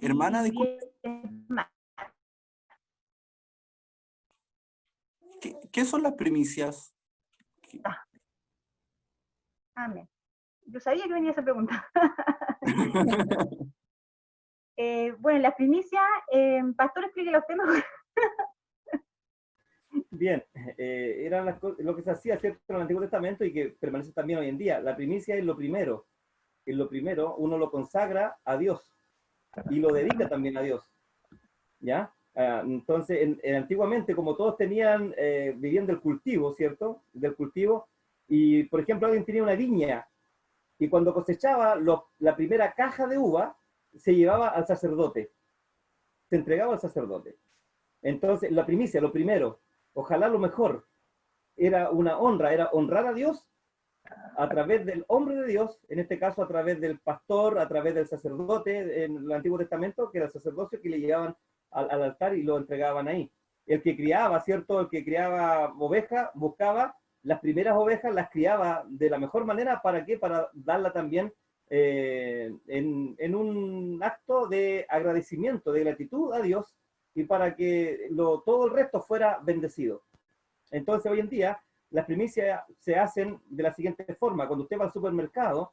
S5: Hermana, disculpe, ¿qué son las primicias?
S1: Amén. Yo sabía que venía esa pregunta. Bueno, las primicias, pastor, explique los temas.
S3: Bien, eran lo que se hacía, ¿cierto?, en el Antiguo Testamento y que permanece también hoy en día. La primicia es lo primero. En lo primero uno lo consagra a Dios y lo dedica también a Dios. ¿Ya? Entonces, antiguamente, como todos vivían del cultivo, ¿cierto? Del cultivo, y por ejemplo alguien tenía una viña y cuando cosechaba la primera caja de uva, se llevaba al sacerdote, se entregaba al sacerdote. Entonces, la primicia, lo primero, ojalá lo mejor, era una honra, era honrar a Dios a través del hombre de Dios, en este caso a través del pastor, a través del sacerdote en el Antiguo Testamento, que era el sacerdocio que le llevaban al altar y lo entregaban ahí. El que criaba, ¿cierto? El que criaba ovejas, buscaba las primeras ovejas, las criaba de la mejor manera, ¿para qué? Para darla también en un acto de agradecimiento, de gratitud a Dios, y para que todo el resto fuera bendecido. Entonces, hoy en día, las primicias se hacen de la siguiente forma. Cuando usted va al supermercado,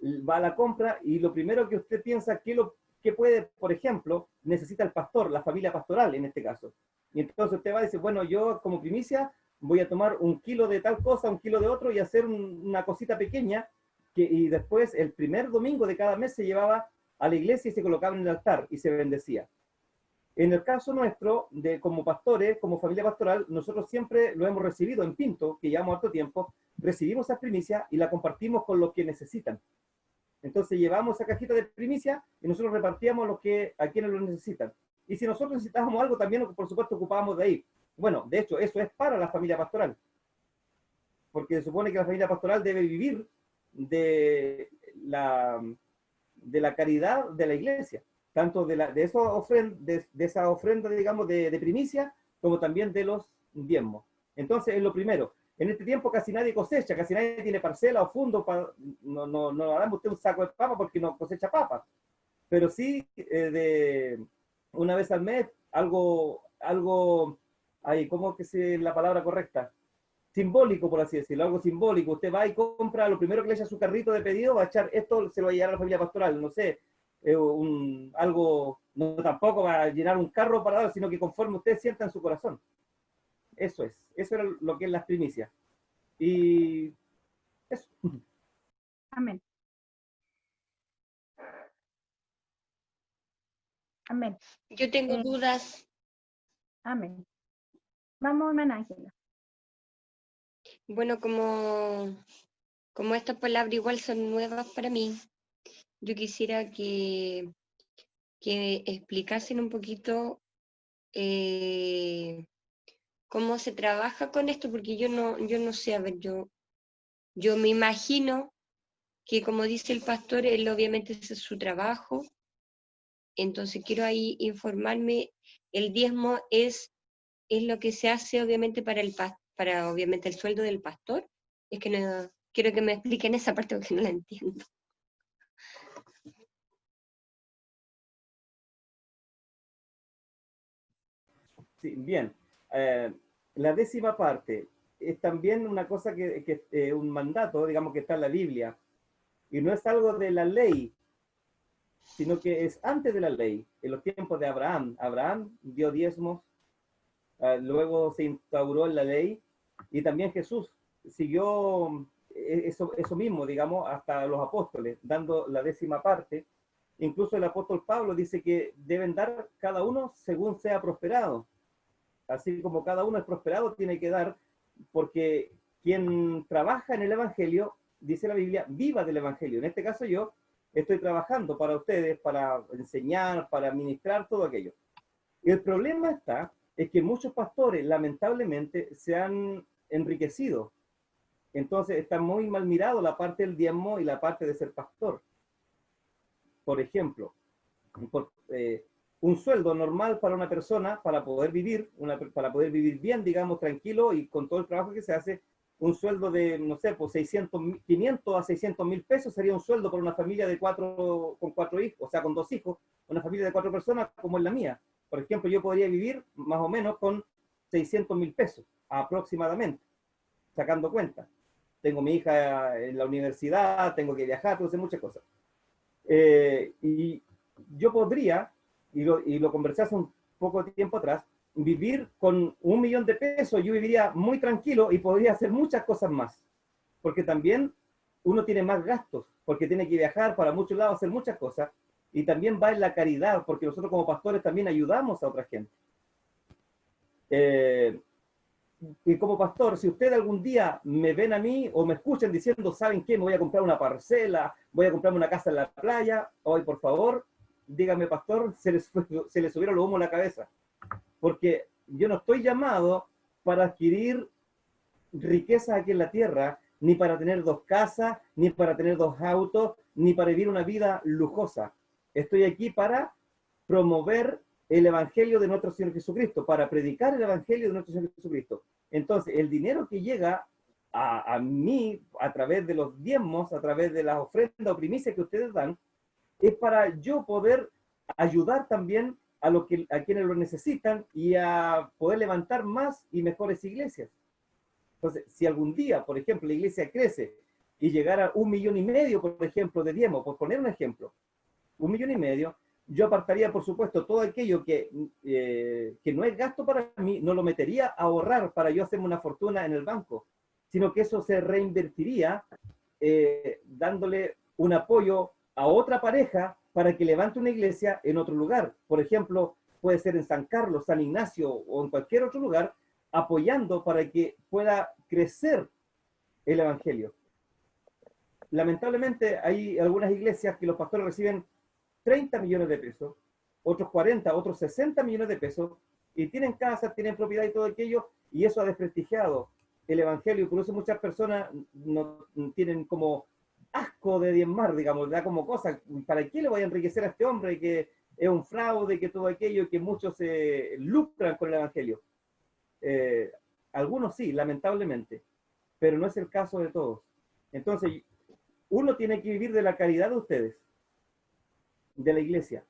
S3: va a la compra y lo primero que usted piensa que puede, por ejemplo, necesita el pastor, la familia pastoral en este caso. Y entonces usted va y dice, bueno, yo como primicia voy a tomar 1 kilo de tal cosa, 1 kilo de otro y hacer una cosita pequeña y después el primer domingo de cada mes se llevaba a la iglesia y se colocaba en el altar y se bendecía. En el caso nuestro, como pastores, como familia pastoral, nosotros siempre lo hemos recibido en Pinto, que llevamos harto tiempo, recibimos esa primicia y la compartimos con los que necesitan. Entonces llevamos esa cajita de primicia y nosotros repartíamos a quienes lo necesitan. Y si nosotros necesitábamos algo, también por supuesto ocupábamos de ahí. Bueno, de hecho, eso es para la familia pastoral. Porque se supone que la familia pastoral debe vivir de la caridad de la iglesia. Tanto de esa ofrenda, digamos, de primicia, como también de los diezmos. Entonces, es lo primero. En este tiempo casi nadie cosecha, casi nadie tiene parcela o fondo, no damos usted un saco de papa porque no cosecha papas. Pero sí, una vez al mes, algo ¿cómo que es la palabra correcta? Simbólico, por así decirlo, algo simbólico. Usted va y compra, lo primero que le echa a su carrito de pedido, va a echar esto, se lo va a llevar a la familia pastoral, no sé, algo, no tampoco va a llenar un carro para dar, sino que conforme usted sienta en su corazón. Eso era lo que es las primicias. Y eso.
S1: Amén. Amén.
S7: Yo tengo dudas.
S1: Amén. Vamos, hermana Ángela.
S7: Bueno, como estas palabras igual son nuevas para mí, yo quisiera que explicasen un poquito cómo se trabaja con esto, porque yo no sé, a ver, yo me imagino que como dice el pastor, él obviamente ese es su trabajo, entonces quiero ahí informarme, el diezmo es lo que se hace obviamente para obviamente el sueldo del pastor, es que no, quiero que me expliquen esa parte porque no la entiendo.
S3: Sí, bien. La décima parte es también una cosa un mandato, digamos, que está en la Biblia, y no es algo de la ley, sino que es antes de la ley, en los tiempos de Abraham. Abraham dio diezmos, luego se instauró en la ley, y también Jesús siguió eso mismo, digamos, hasta los apóstoles, dando la décima parte. Incluso el apóstol Pablo dice que deben dar cada uno según sea prosperado. Así como cada uno es prosperado, tiene que dar, porque quien trabaja en el Evangelio, dice la Biblia, viva del Evangelio. En este caso yo estoy trabajando para ustedes, para enseñar, para ministrar, todo aquello. Y el problema es que muchos pastores, lamentablemente, se han enriquecido. Entonces está muy mal mirado la parte del diezmo y la parte de ser pastor. Por ejemplo, un sueldo normal para una persona, para poder vivir bien, digamos, tranquilo y con todo el trabajo que se hace, un sueldo de, no sé, pues 500 a 600.000 pesos sería un sueldo para una familia con 4 hijos, o sea, con 2 hijos, una familia de 4 personas como es la mía. Por ejemplo, yo podría vivir más o menos con 600.000 pesos aproximadamente, sacando cuenta. Tengo mi hija en la universidad, tengo que viajar, tengo que hacer muchas cosas. Y yo podría, y lo conversé hace un poco de tiempo atrás, vivir con 1 millón de pesos, yo viviría muy tranquilo y podría hacer muchas cosas más. Porque también uno tiene más gastos, porque tiene que viajar para muchos lados, hacer muchas cosas, y también va en la caridad, porque nosotros como pastores también ayudamos a otra gente. Y como pastor, si ustedes algún día me ven a mí o me escuchan diciendo, ¿saben qué? Me voy a comprar una parcela, voy a comprarme una casa en la playa, hoy por favor, dígame, pastor, se les subieron los humos a la cabeza. Porque yo no estoy llamado para adquirir riquezas aquí en la tierra, ni para tener 2 casas, ni para tener 2 autos, ni para vivir una vida lujosa. Estoy aquí para promover el Evangelio de nuestro Señor Jesucristo, para predicar el Evangelio de nuestro Señor Jesucristo. Entonces, el dinero que llega a mí, a través de los diezmos, a través de las ofrendas o primicias que ustedes dan, es para yo poder ayudar también a quienes lo necesitan y a poder levantar más y mejores iglesias. Entonces, si algún día, por ejemplo, la iglesia crece y llegara a 1,5 millones, por ejemplo, de diezmos, por poner un ejemplo, 1,5 millones, yo apartaría, por supuesto, todo aquello que no es gasto para mí, no lo metería a ahorrar para yo hacerme una fortuna en el banco, sino que eso se reinvertiría dándole un apoyo a otra pareja para que levante una iglesia en otro lugar. Por ejemplo, puede ser en San Carlos, San Ignacio o en cualquier otro lugar, apoyando para que pueda crecer el Evangelio. Lamentablemente hay algunas iglesias que los pastores reciben 30 millones de pesos, otros 40, otros 60 millones de pesos, y tienen casas, tienen propiedad y todo aquello, y eso ha desprestigiado el Evangelio, y por eso muchas personas no tienen como asco de diezmar, digamos, da como cosa, ¿para qué le voy a enriquecer a este hombre que es un fraude, que todo aquello, que muchos se lucran con el Evangelio? Algunos sí, lamentablemente, pero no es el caso de todos. Entonces, uno tiene que vivir de la caridad de ustedes, de la iglesia.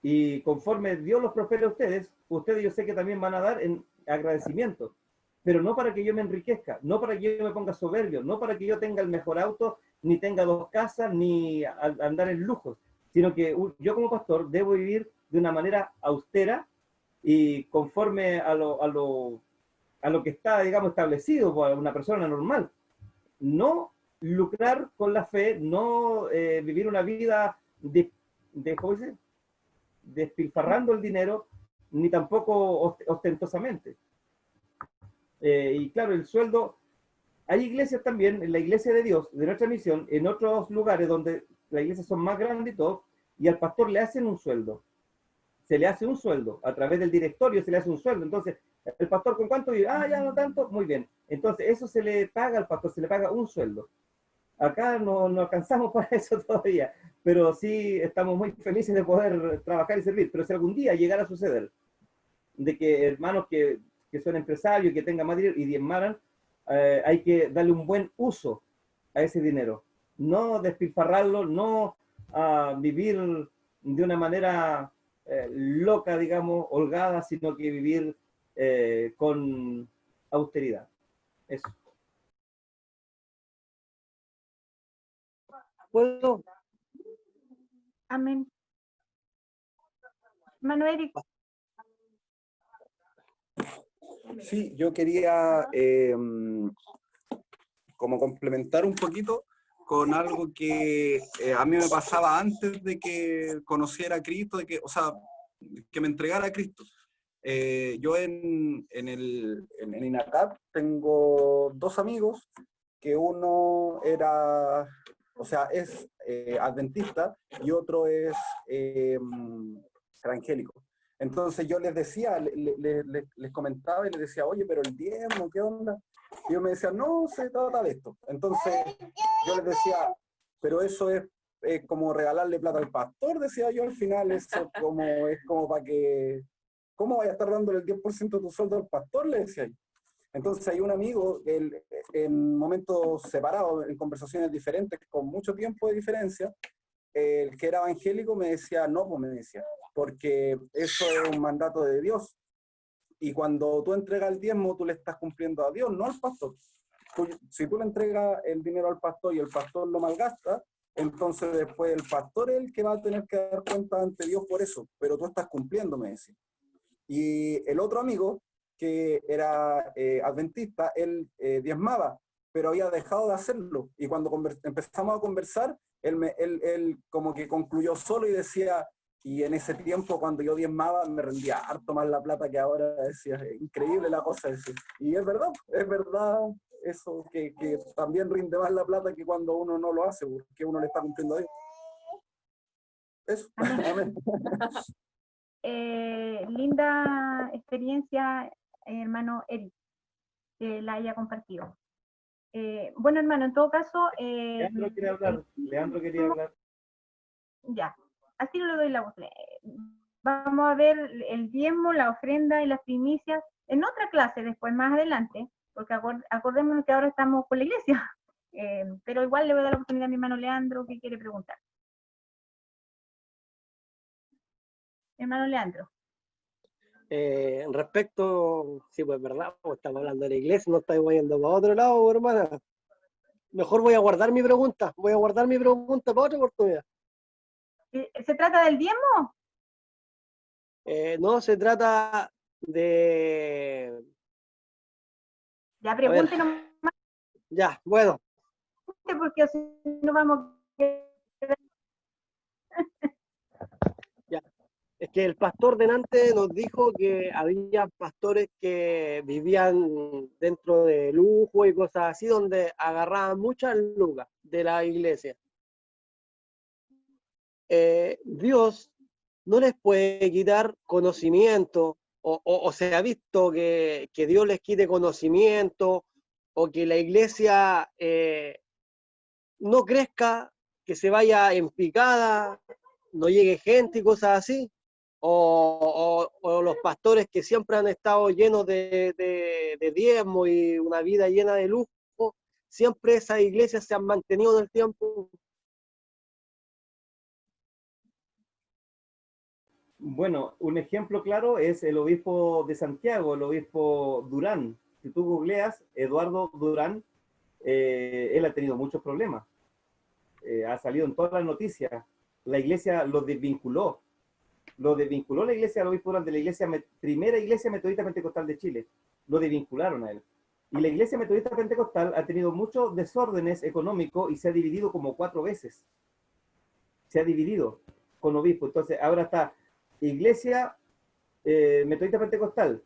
S3: Y conforme Dios los prospere a ustedes yo sé que también van a dar en agradecimiento, pero no para que yo me enriquezca, no para que yo me ponga soberbio, no para que yo tenga el mejor auto, ni tenga 2 casas, ni andar en lujos, sino que yo como pastor debo vivir de una manera austera y conforme a lo que está, digamos, establecido por una persona normal. No lucrar con la fe, no vivir una vida ¿cómo dice? Despilfarrando el dinero, ni tampoco ostentosamente. Y claro, el sueldo, hay iglesias también, en la iglesia de Dios, de nuestra misión, en otros lugares donde las iglesias son más grandes y todo, y al pastor le hacen un sueldo. Se le hace un sueldo, a través del directorio se le hace un sueldo. Entonces, ¿el pastor con cuánto vive? Ah, ya no tanto, muy bien. Entonces, eso se le paga al pastor, se le paga un sueldo. Acá no alcanzamos para eso todavía, pero sí estamos muy felices de poder trabajar y servir. Pero si algún día llegara a suceder de que hermanos que son empresarios, que tengan más dinero y diezmaran, hay que darle un buen uso a ese dinero. No despilfarrarlo, no vivir de una manera loca, digamos, holgada, sino que vivir con austeridad. Eso.
S4: ¿Puedo?
S1: Amén. Hermano Eric,
S5: Sí, yo quería como complementar un poquito con algo que a mí me pasaba antes de que conociera a Cristo, o sea, que me entregara a Cristo. Yo en INACAP tengo dos amigos, que uno era, o sea, es adventista y otro es evangélico. Entonces yo les decía, les comentaba y les decía, oye, pero el diezmo, ¿qué onda? Y ellos me decían, no, se trata de esto. Entonces yo les decía, pero eso es como regalarle plata al pastor, decía yo al final, eso es como para que, ¿cómo vaya a estar dándole el 10% de tu sueldo al pastor? Le decía yo. Entonces hay un amigo, él, en momentos separados, en conversaciones diferentes, con mucho tiempo de diferencia, el que era evangélico me decía, no, pues me decía, porque eso es un mandato de Dios. Y cuando tú entregas el diezmo, tú le estás cumpliendo a Dios, no al pastor. Si tú le entregas el dinero al pastor y el pastor lo malgasta, entonces después el pastor es el que va a tener que dar cuenta ante Dios por eso, pero tú estás cumpliendo, me decía. Y el otro amigo, que era adventista, él diezmaba, pero había dejado de hacerlo. Y cuando empezamos a conversar, él como que concluyó solo y decía, y en ese tiempo cuando yo diezmaba me rendía harto más la plata que ahora, decía, increíble la cosa. Decía. Y es verdad eso, que también rinde más la plata que cuando uno no lo hace, porque uno le está cumpliendo a Dios. Eso, amén.
S1: Linda experiencia, hermano Eric, que la haya compartido. Bueno, hermano, en todo caso...
S3: Leandro quiere hablar. Leandro quería hablar.
S1: Ya, así no le doy la voz. Vamos a ver el diezmo, la ofrenda y las primicias en otra clase después, más adelante, porque acordémonos que ahora estamos con la iglesia. Pero igual le voy a dar la oportunidad a mi hermano Leandro, que quiere preguntar. Hermano Leandro.
S4: Respecto, sí, pues verdad, pues estamos hablando de la iglesia, no estamos yendo para otro lado, hermana. Mejor voy a guardar mi pregunta para otra oportunidad.
S1: ¿Se trata del diezmo?
S4: No, se trata de...
S1: Ya, pregúntenos más,
S4: Ya, bueno,
S1: porque así no vamos a quedar.
S4: ya. Es que el pastor delante nos dijo que había pastores que vivían dentro de lujo y cosas así, donde agarraban muchas lucas de la iglesia. Dios no les puede quitar conocimiento, o se ha visto que Dios les quite conocimiento, o que la iglesia no crezca, que se vaya en picada, no llegue gente y cosas así, o los pastores que siempre han estado llenos de diezmo y una vida llena de lujo, siempre esas iglesias se han mantenido en el tiempo.
S3: Bueno, un ejemplo claro es el obispo de Santiago, el obispo Durán. Si tú googleas Eduardo Durán, él ha tenido muchos problemas. Ha salido en todas las noticias. La iglesia lo desvinculó la iglesia al obispo Durán de la primera iglesia metodista pentecostal de Chile. Lo desvincularon a él. Y la iglesia metodista pentecostal ha tenido muchos desórdenes económicos y se ha dividido como 4 veces. Se ha dividido con obispo. Entonces, ahora está iglesia metodista pentecostal,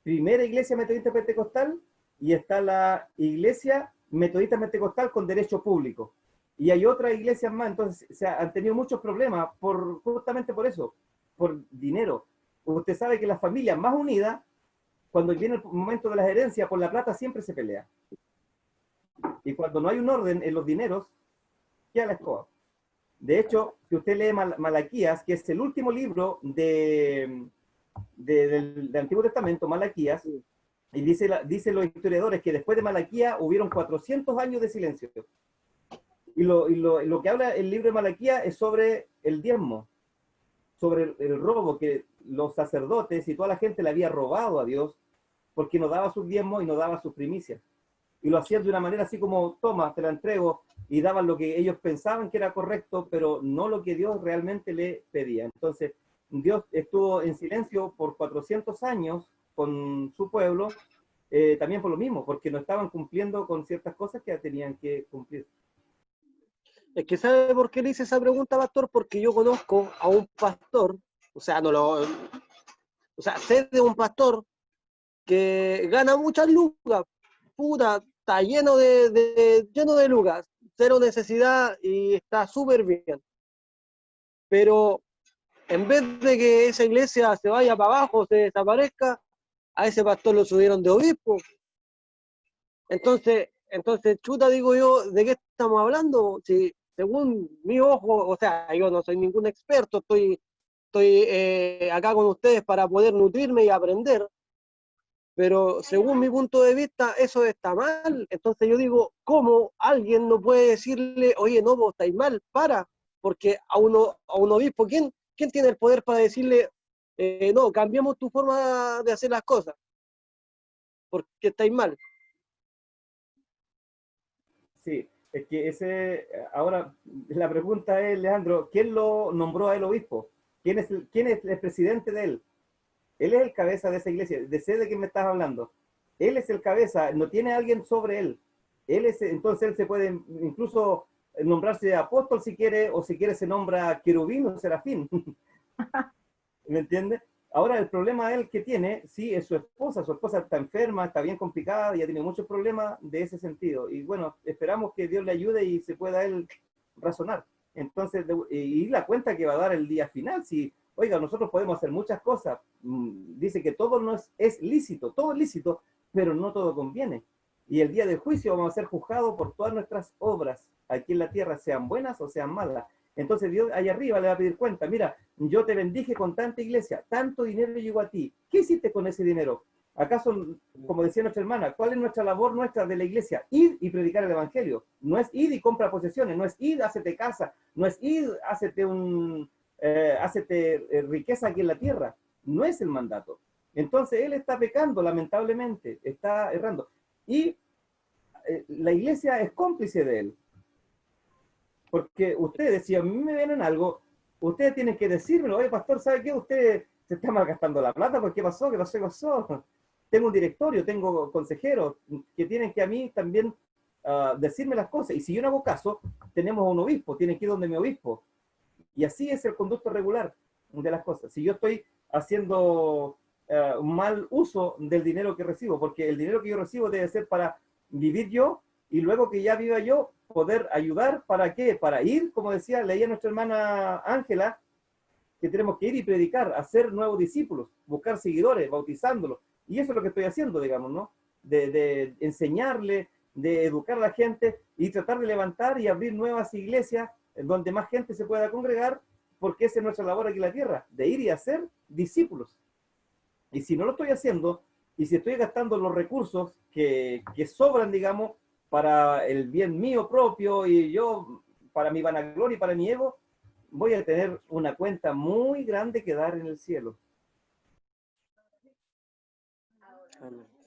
S3: primera iglesia metodista pentecostal, y está la iglesia metodista pentecostal con derecho público. Y hay otras iglesias más, entonces han tenido muchos problemas justamente por eso, por dinero. Usted sabe que las familias más unidas, cuando viene el momento de las herencias, por la plata siempre se pelea. Y cuando no hay un orden en los dineros, queda la escoba. De hecho, si usted lee Malaquías, que es el último libro del Antiguo Testamento, Malaquías, y dicen los historiadores que después de Malaquías hubieron 400 años de silencio. Y lo que habla el libro de Malaquías es sobre el diezmo. sobre el robo que los sacerdotes y toda la gente le había robado a Dios porque no daba sus diezmos y no daba sus primicias. Y lo hacían de una manera así como, toma, te la entrego, y daban lo que ellos pensaban que era correcto, pero no lo que Dios realmente le pedía. Entonces, Dios estuvo en silencio por 400 años con su pueblo, también por lo mismo, porque no estaban cumpliendo con ciertas cosas que tenían que cumplir.
S4: Es que ¿sabe por qué le hice esa pregunta, pastor? Porque yo conozco a un pastor, o sea, sé de un pastor que gana muchas lucas, puta, está lleno de lucas, cero necesidad y está súper bien. Pero en vez de que esa iglesia se vaya para abajo, se desaparezca, a ese pastor lo subieron de obispo. Entonces, chuta, digo yo, ¿de qué estamos hablando? Si, según mi ojo, o sea, yo no soy ningún experto, estoy acá con ustedes para poder nutrirme y aprender, pero según mi punto de vista, eso está mal. Entonces yo digo, ¿cómo alguien no puede decirle, oye, no, vos estáis mal, para? Porque a un obispo, ¿quién tiene el poder para decirle, no, cambiemos tu forma de hacer las cosas, porque estáis mal?
S3: Sí, es que ahora la pregunta es, Leandro, ¿quién lo nombró a él obispo? ¿Quién es el presidente de él? Él es el cabeza de esa iglesia, sé de quién me estás hablando. Él es el cabeza, no tiene alguien sobre él. Entonces él se puede incluso nombrarse apóstol si quiere, o si quiere se nombra querubín o serafín. ¿Me entiendes? Ahora el problema él que tiene, sí, es su esposa está enferma, está bien complicada, ya tiene muchos problemas de ese sentido. Y bueno, esperamos que Dios le ayude y se pueda él razonar. Entonces, y la cuenta que va a dar el día final, si, oiga, nosotros podemos hacer muchas cosas, dice que todo no es lícito, todo es lícito, pero no todo conviene. Y el día del juicio vamos a ser juzgados por todas nuestras obras aquí en la tierra, sean buenas o sean malas. Entonces Dios allá arriba le va a pedir cuenta, mira, yo te bendije con tanta iglesia, tanto dinero llegó a ti, ¿qué hiciste con ese dinero? ¿Acaso, como decía nuestra hermana, cuál es nuestra labor nuestra de la iglesia? Ir y predicar el evangelio. No es ir y compra posesiones, no es ir, hácete casa, no es ir, hácete riqueza aquí en la tierra. No es el mandato. Entonces él está pecando, lamentablemente, está errando. Y la iglesia es cómplice de él. Porque ustedes, si a mí me ven en algo, ustedes tienen que decírmelo. Oye, pastor, ¿sabe qué? Usted se está malgastando la plata. ¿Por qué pasó? ¿Qué pasó? ¿Qué pasó? Tengo un directorio, tengo consejeros que tienen que a mí también decirme las cosas. Y si yo no hago caso, tenemos un obispo, tienen que ir donde mi obispo. Y así es el conducto regular de las cosas. Si yo estoy haciendo un mal uso del dinero que recibo, porque el dinero que yo recibo debe ser para vivir yo, y luego que ya viva yo, poder ayudar. ¿Para qué? Para ir, como decía, leía nuestra hermana Ángela, que tenemos que ir y predicar, hacer nuevos discípulos, buscar seguidores, bautizándolos. Y eso es lo que estoy haciendo, digamos, ¿no? De enseñarle, de educar a la gente y tratar de levantar y abrir nuevas iglesias donde más gente se pueda congregar, porque esa es nuestra labor aquí en la tierra, de ir y hacer discípulos. Y si no lo estoy haciendo, y si estoy gastando los recursos que sobran, digamos, para el bien mío propio y yo, para mi vanagloria y para mi ego, voy a tener una cuenta muy grande que dar en el cielo.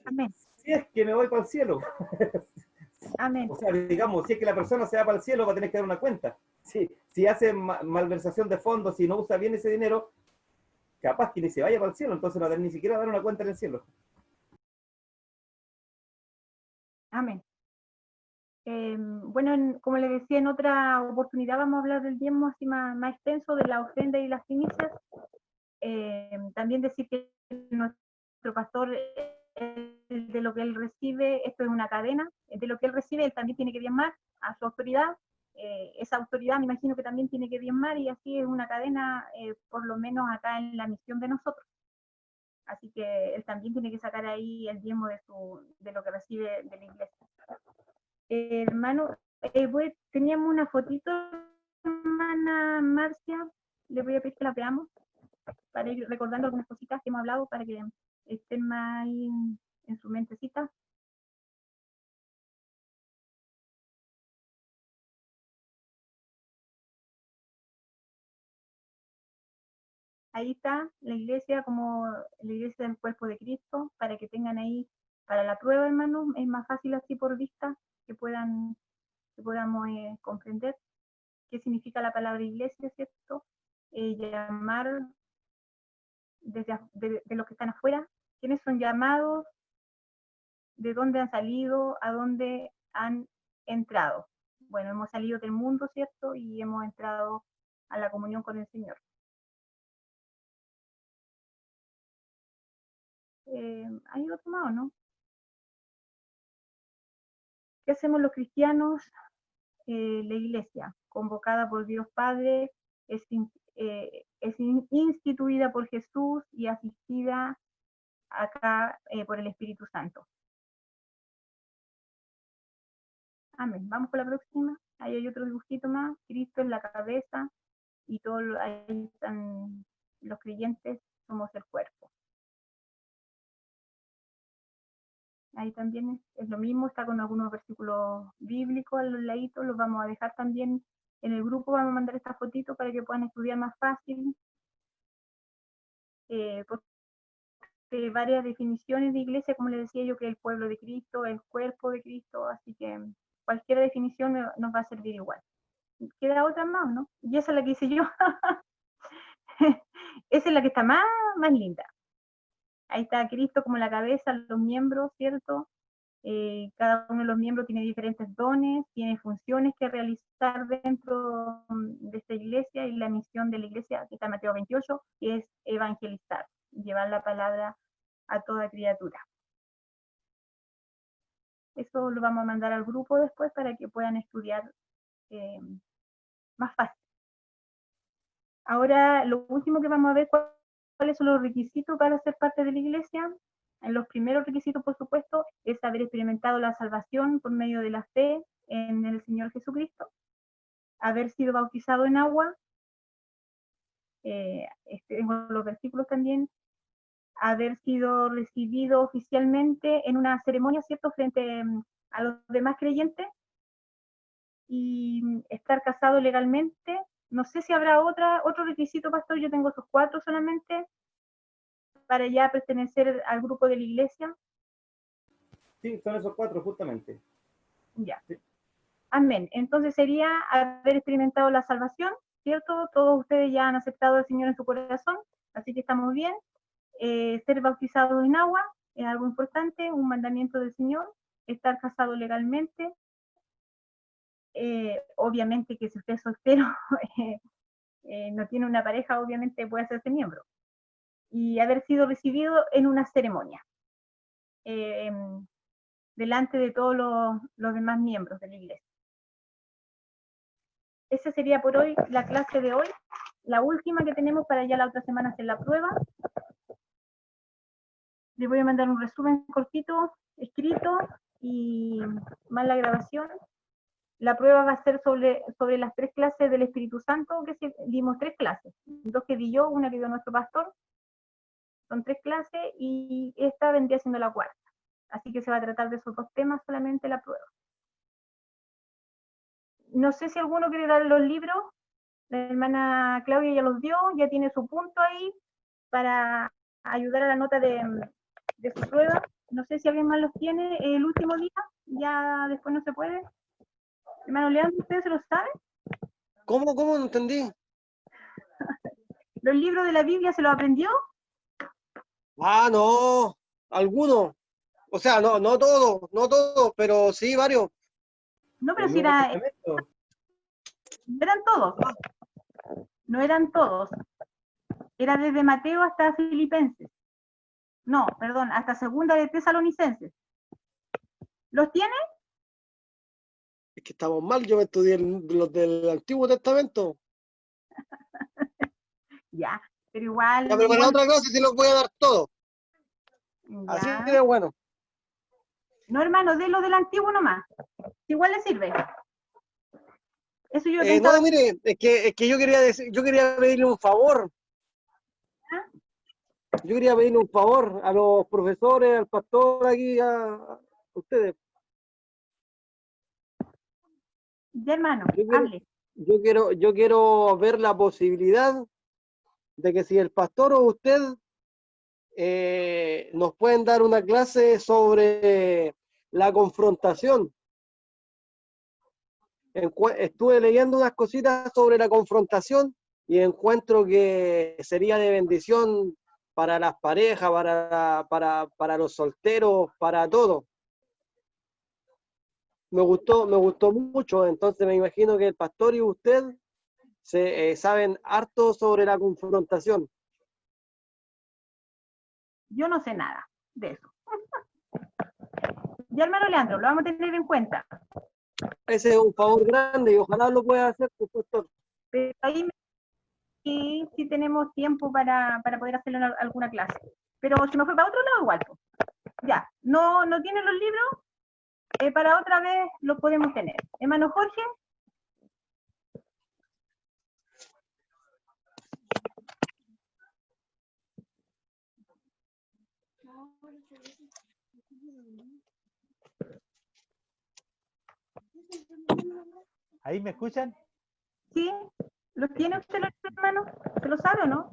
S1: Amén.
S3: Si es que me voy para el cielo.
S1: Amén.
S3: O sea, digamos, si es que la persona se va para el cielo, va a tener que dar una cuenta. Si hace malversación de fondos, si no usa bien ese dinero, capaz que ni se vaya para el cielo, entonces no va a tener ni siquiera dar una cuenta en el cielo.
S1: Amén. Bueno, como les decía, en otra oportunidad vamos a hablar del diezmo así más extenso, de la ofrenda y las primicias. También decir que nuestro pastor, de lo que él recibe, esto es una cadena, de lo que él recibe, él también tiene que diezmar a su autoridad. Esa autoridad me imagino que también tiene que diezmar, y así es una cadena, por lo menos acá en la misión de nosotros. Así que él también tiene que sacar ahí el diezmo de lo que recibe de la iglesia. Hermano, teníamos una fotito, hermana Marcia, le voy a pedir que la veamos para ir recordando algunas cositas que hemos hablado para que estén más ahí en su mentecita. Ahí está la iglesia como la iglesia del cuerpo de Cristo, para que tengan ahí para la prueba, hermanos. Es más fácil así por vista, que podamos comprender qué significa la palabra iglesia, ¿cierto? Llamar de los que están afuera, quiénes son llamados, de dónde han salido, a dónde han entrado. Bueno, hemos salido del mundo, ¿cierto? Y hemos entrado a la comunión con el Señor. ¿Hay otro más o no? ¿Qué hacemos los cristianos? La iglesia, convocada por Dios Padre, es instituida por Jesús y asistida acá por el Espíritu Santo. Amén. Vamos con la próxima. Ahí hay otro dibujito más. Cristo es la cabeza y ahí están los creyentes, somos el cuerpo. Ahí también es lo mismo, está con algunos versículos bíblicos a los laditos, los vamos a dejar también en el grupo, vamos a mandar esta fotito para que puedan estudiar más fácil. Porque varias definiciones de iglesia, como les decía yo, que el pueblo de Cristo, el cuerpo de Cristo, así que cualquier definición nos va a servir igual. Queda otra más, ¿no? Y esa es la que hice yo. Esa es la que está más linda. Ahí está Cristo como la cabeza, los miembros, ¿cierto? Cada uno de los miembros tiene diferentes dones, tiene funciones que realizar dentro de esta iglesia, y la misión de la iglesia, que está en Mateo 28, es evangelizar, llevar la palabra a toda criatura. Eso lo vamos a mandar al grupo después para que puedan estudiar más fácil. Ahora, lo último que vamos a ver, cuáles son los requisitos para ser parte de la iglesia. En los primeros requisitos, por supuesto, es haber experimentado la salvación por medio de la fe en el Señor Jesucristo, haber sido bautizado en agua, tengo los versículos también, haber sido recibido oficialmente en una ceremonia, ¿cierto?, frente a los demás creyentes, y estar casado legalmente. No sé si habrá otro requisito, pastor, yo tengo esos 4 solamente, para ya pertenecer al grupo de la iglesia.
S3: Sí, son esos 4 justamente.
S1: Ya. Sí. Amén. Entonces sería haber experimentado la salvación, ¿cierto? Todos ustedes ya han aceptado al Señor en su corazón, así que estamos bien. Ser bautizados en agua es algo importante, un mandamiento del Señor. Estar casado legalmente. Obviamente que si usted es soltero, no tiene una pareja, obviamente puede hacerse miembro. Y haber sido recibido en una ceremonia, delante de todos los demás miembros de la iglesia. Esa sería por hoy la clase de hoy, la última que tenemos para ya la otra semana hacer la prueba. Les voy a mandar un resumen cortito, escrito, y más la grabación. La prueba va a ser sobre las 3 clases del Espíritu Santo, que dimos 3 clases, 2 que di yo, una que dio nuestro pastor. Son 3 clases y esta vendría siendo la 4ª. Así que se va a tratar de esos 2 temas solamente la prueba. No sé si alguno quiere dar los libros. La hermana Claudia ya los dio, ya tiene su punto ahí para ayudar a la nota de su prueba. No sé si alguien más los tiene el último día, ya después no se puede. Hermano Leandro, ¿ustedes se los saben?
S4: ¿Cómo? No entendí.
S1: ¿Los libros de la Biblia se los aprendió?
S4: Ah, no, algunos. O sea, no todos, pero sí varios.
S1: No, pero si eran todos. No eran todos. Era desde Mateo hasta Filipenses. No, perdón, hasta segunda de Tesalonicenses. ¿Los tiene?
S4: Es que estamos mal, yo me estudié los del Antiguo Testamento.
S1: Ya, pero igual.
S4: Ya, pero para la otra clase sí los voy a dar todos. Así de bueno.
S1: No, hermano, de lo del Antiguo nomás. Igual le sirve. Eso yo
S4: no, mire, es que yo quería pedirle un favor.
S1: ¿Ah?
S4: Yo quería pedirle un favor a los profesores, al pastor aquí, a ustedes.
S1: Ya, hermano, hable.
S4: Yo quiero ver la posibilidad de que si el pastor o usted nos pueden dar una clase sobre la confrontación. Estuve leyendo unas cositas sobre la confrontación y encuentro que sería de bendición para las parejas, para los solteros, para todo. Me gustó mucho, entonces me imagino que el pastor y usted saben harto sobre la confrontación.
S1: Yo no sé nada de eso. Ya, hermano Leandro, lo vamos a tener en cuenta.
S4: Ese es un favor grande y ojalá lo pueda hacer, pastor.
S1: Pero ahí sí tenemos tiempo para poder hacer alguna clase. Pero si nos fue para otro lado, igual. Ya, no tienen los libros, para otra vez los podemos tener. Hermano Jorge.
S8: ¿Ahí me escuchan?
S1: Sí, ¿los tiene usted, hermano? ¿Se lo sabe o no?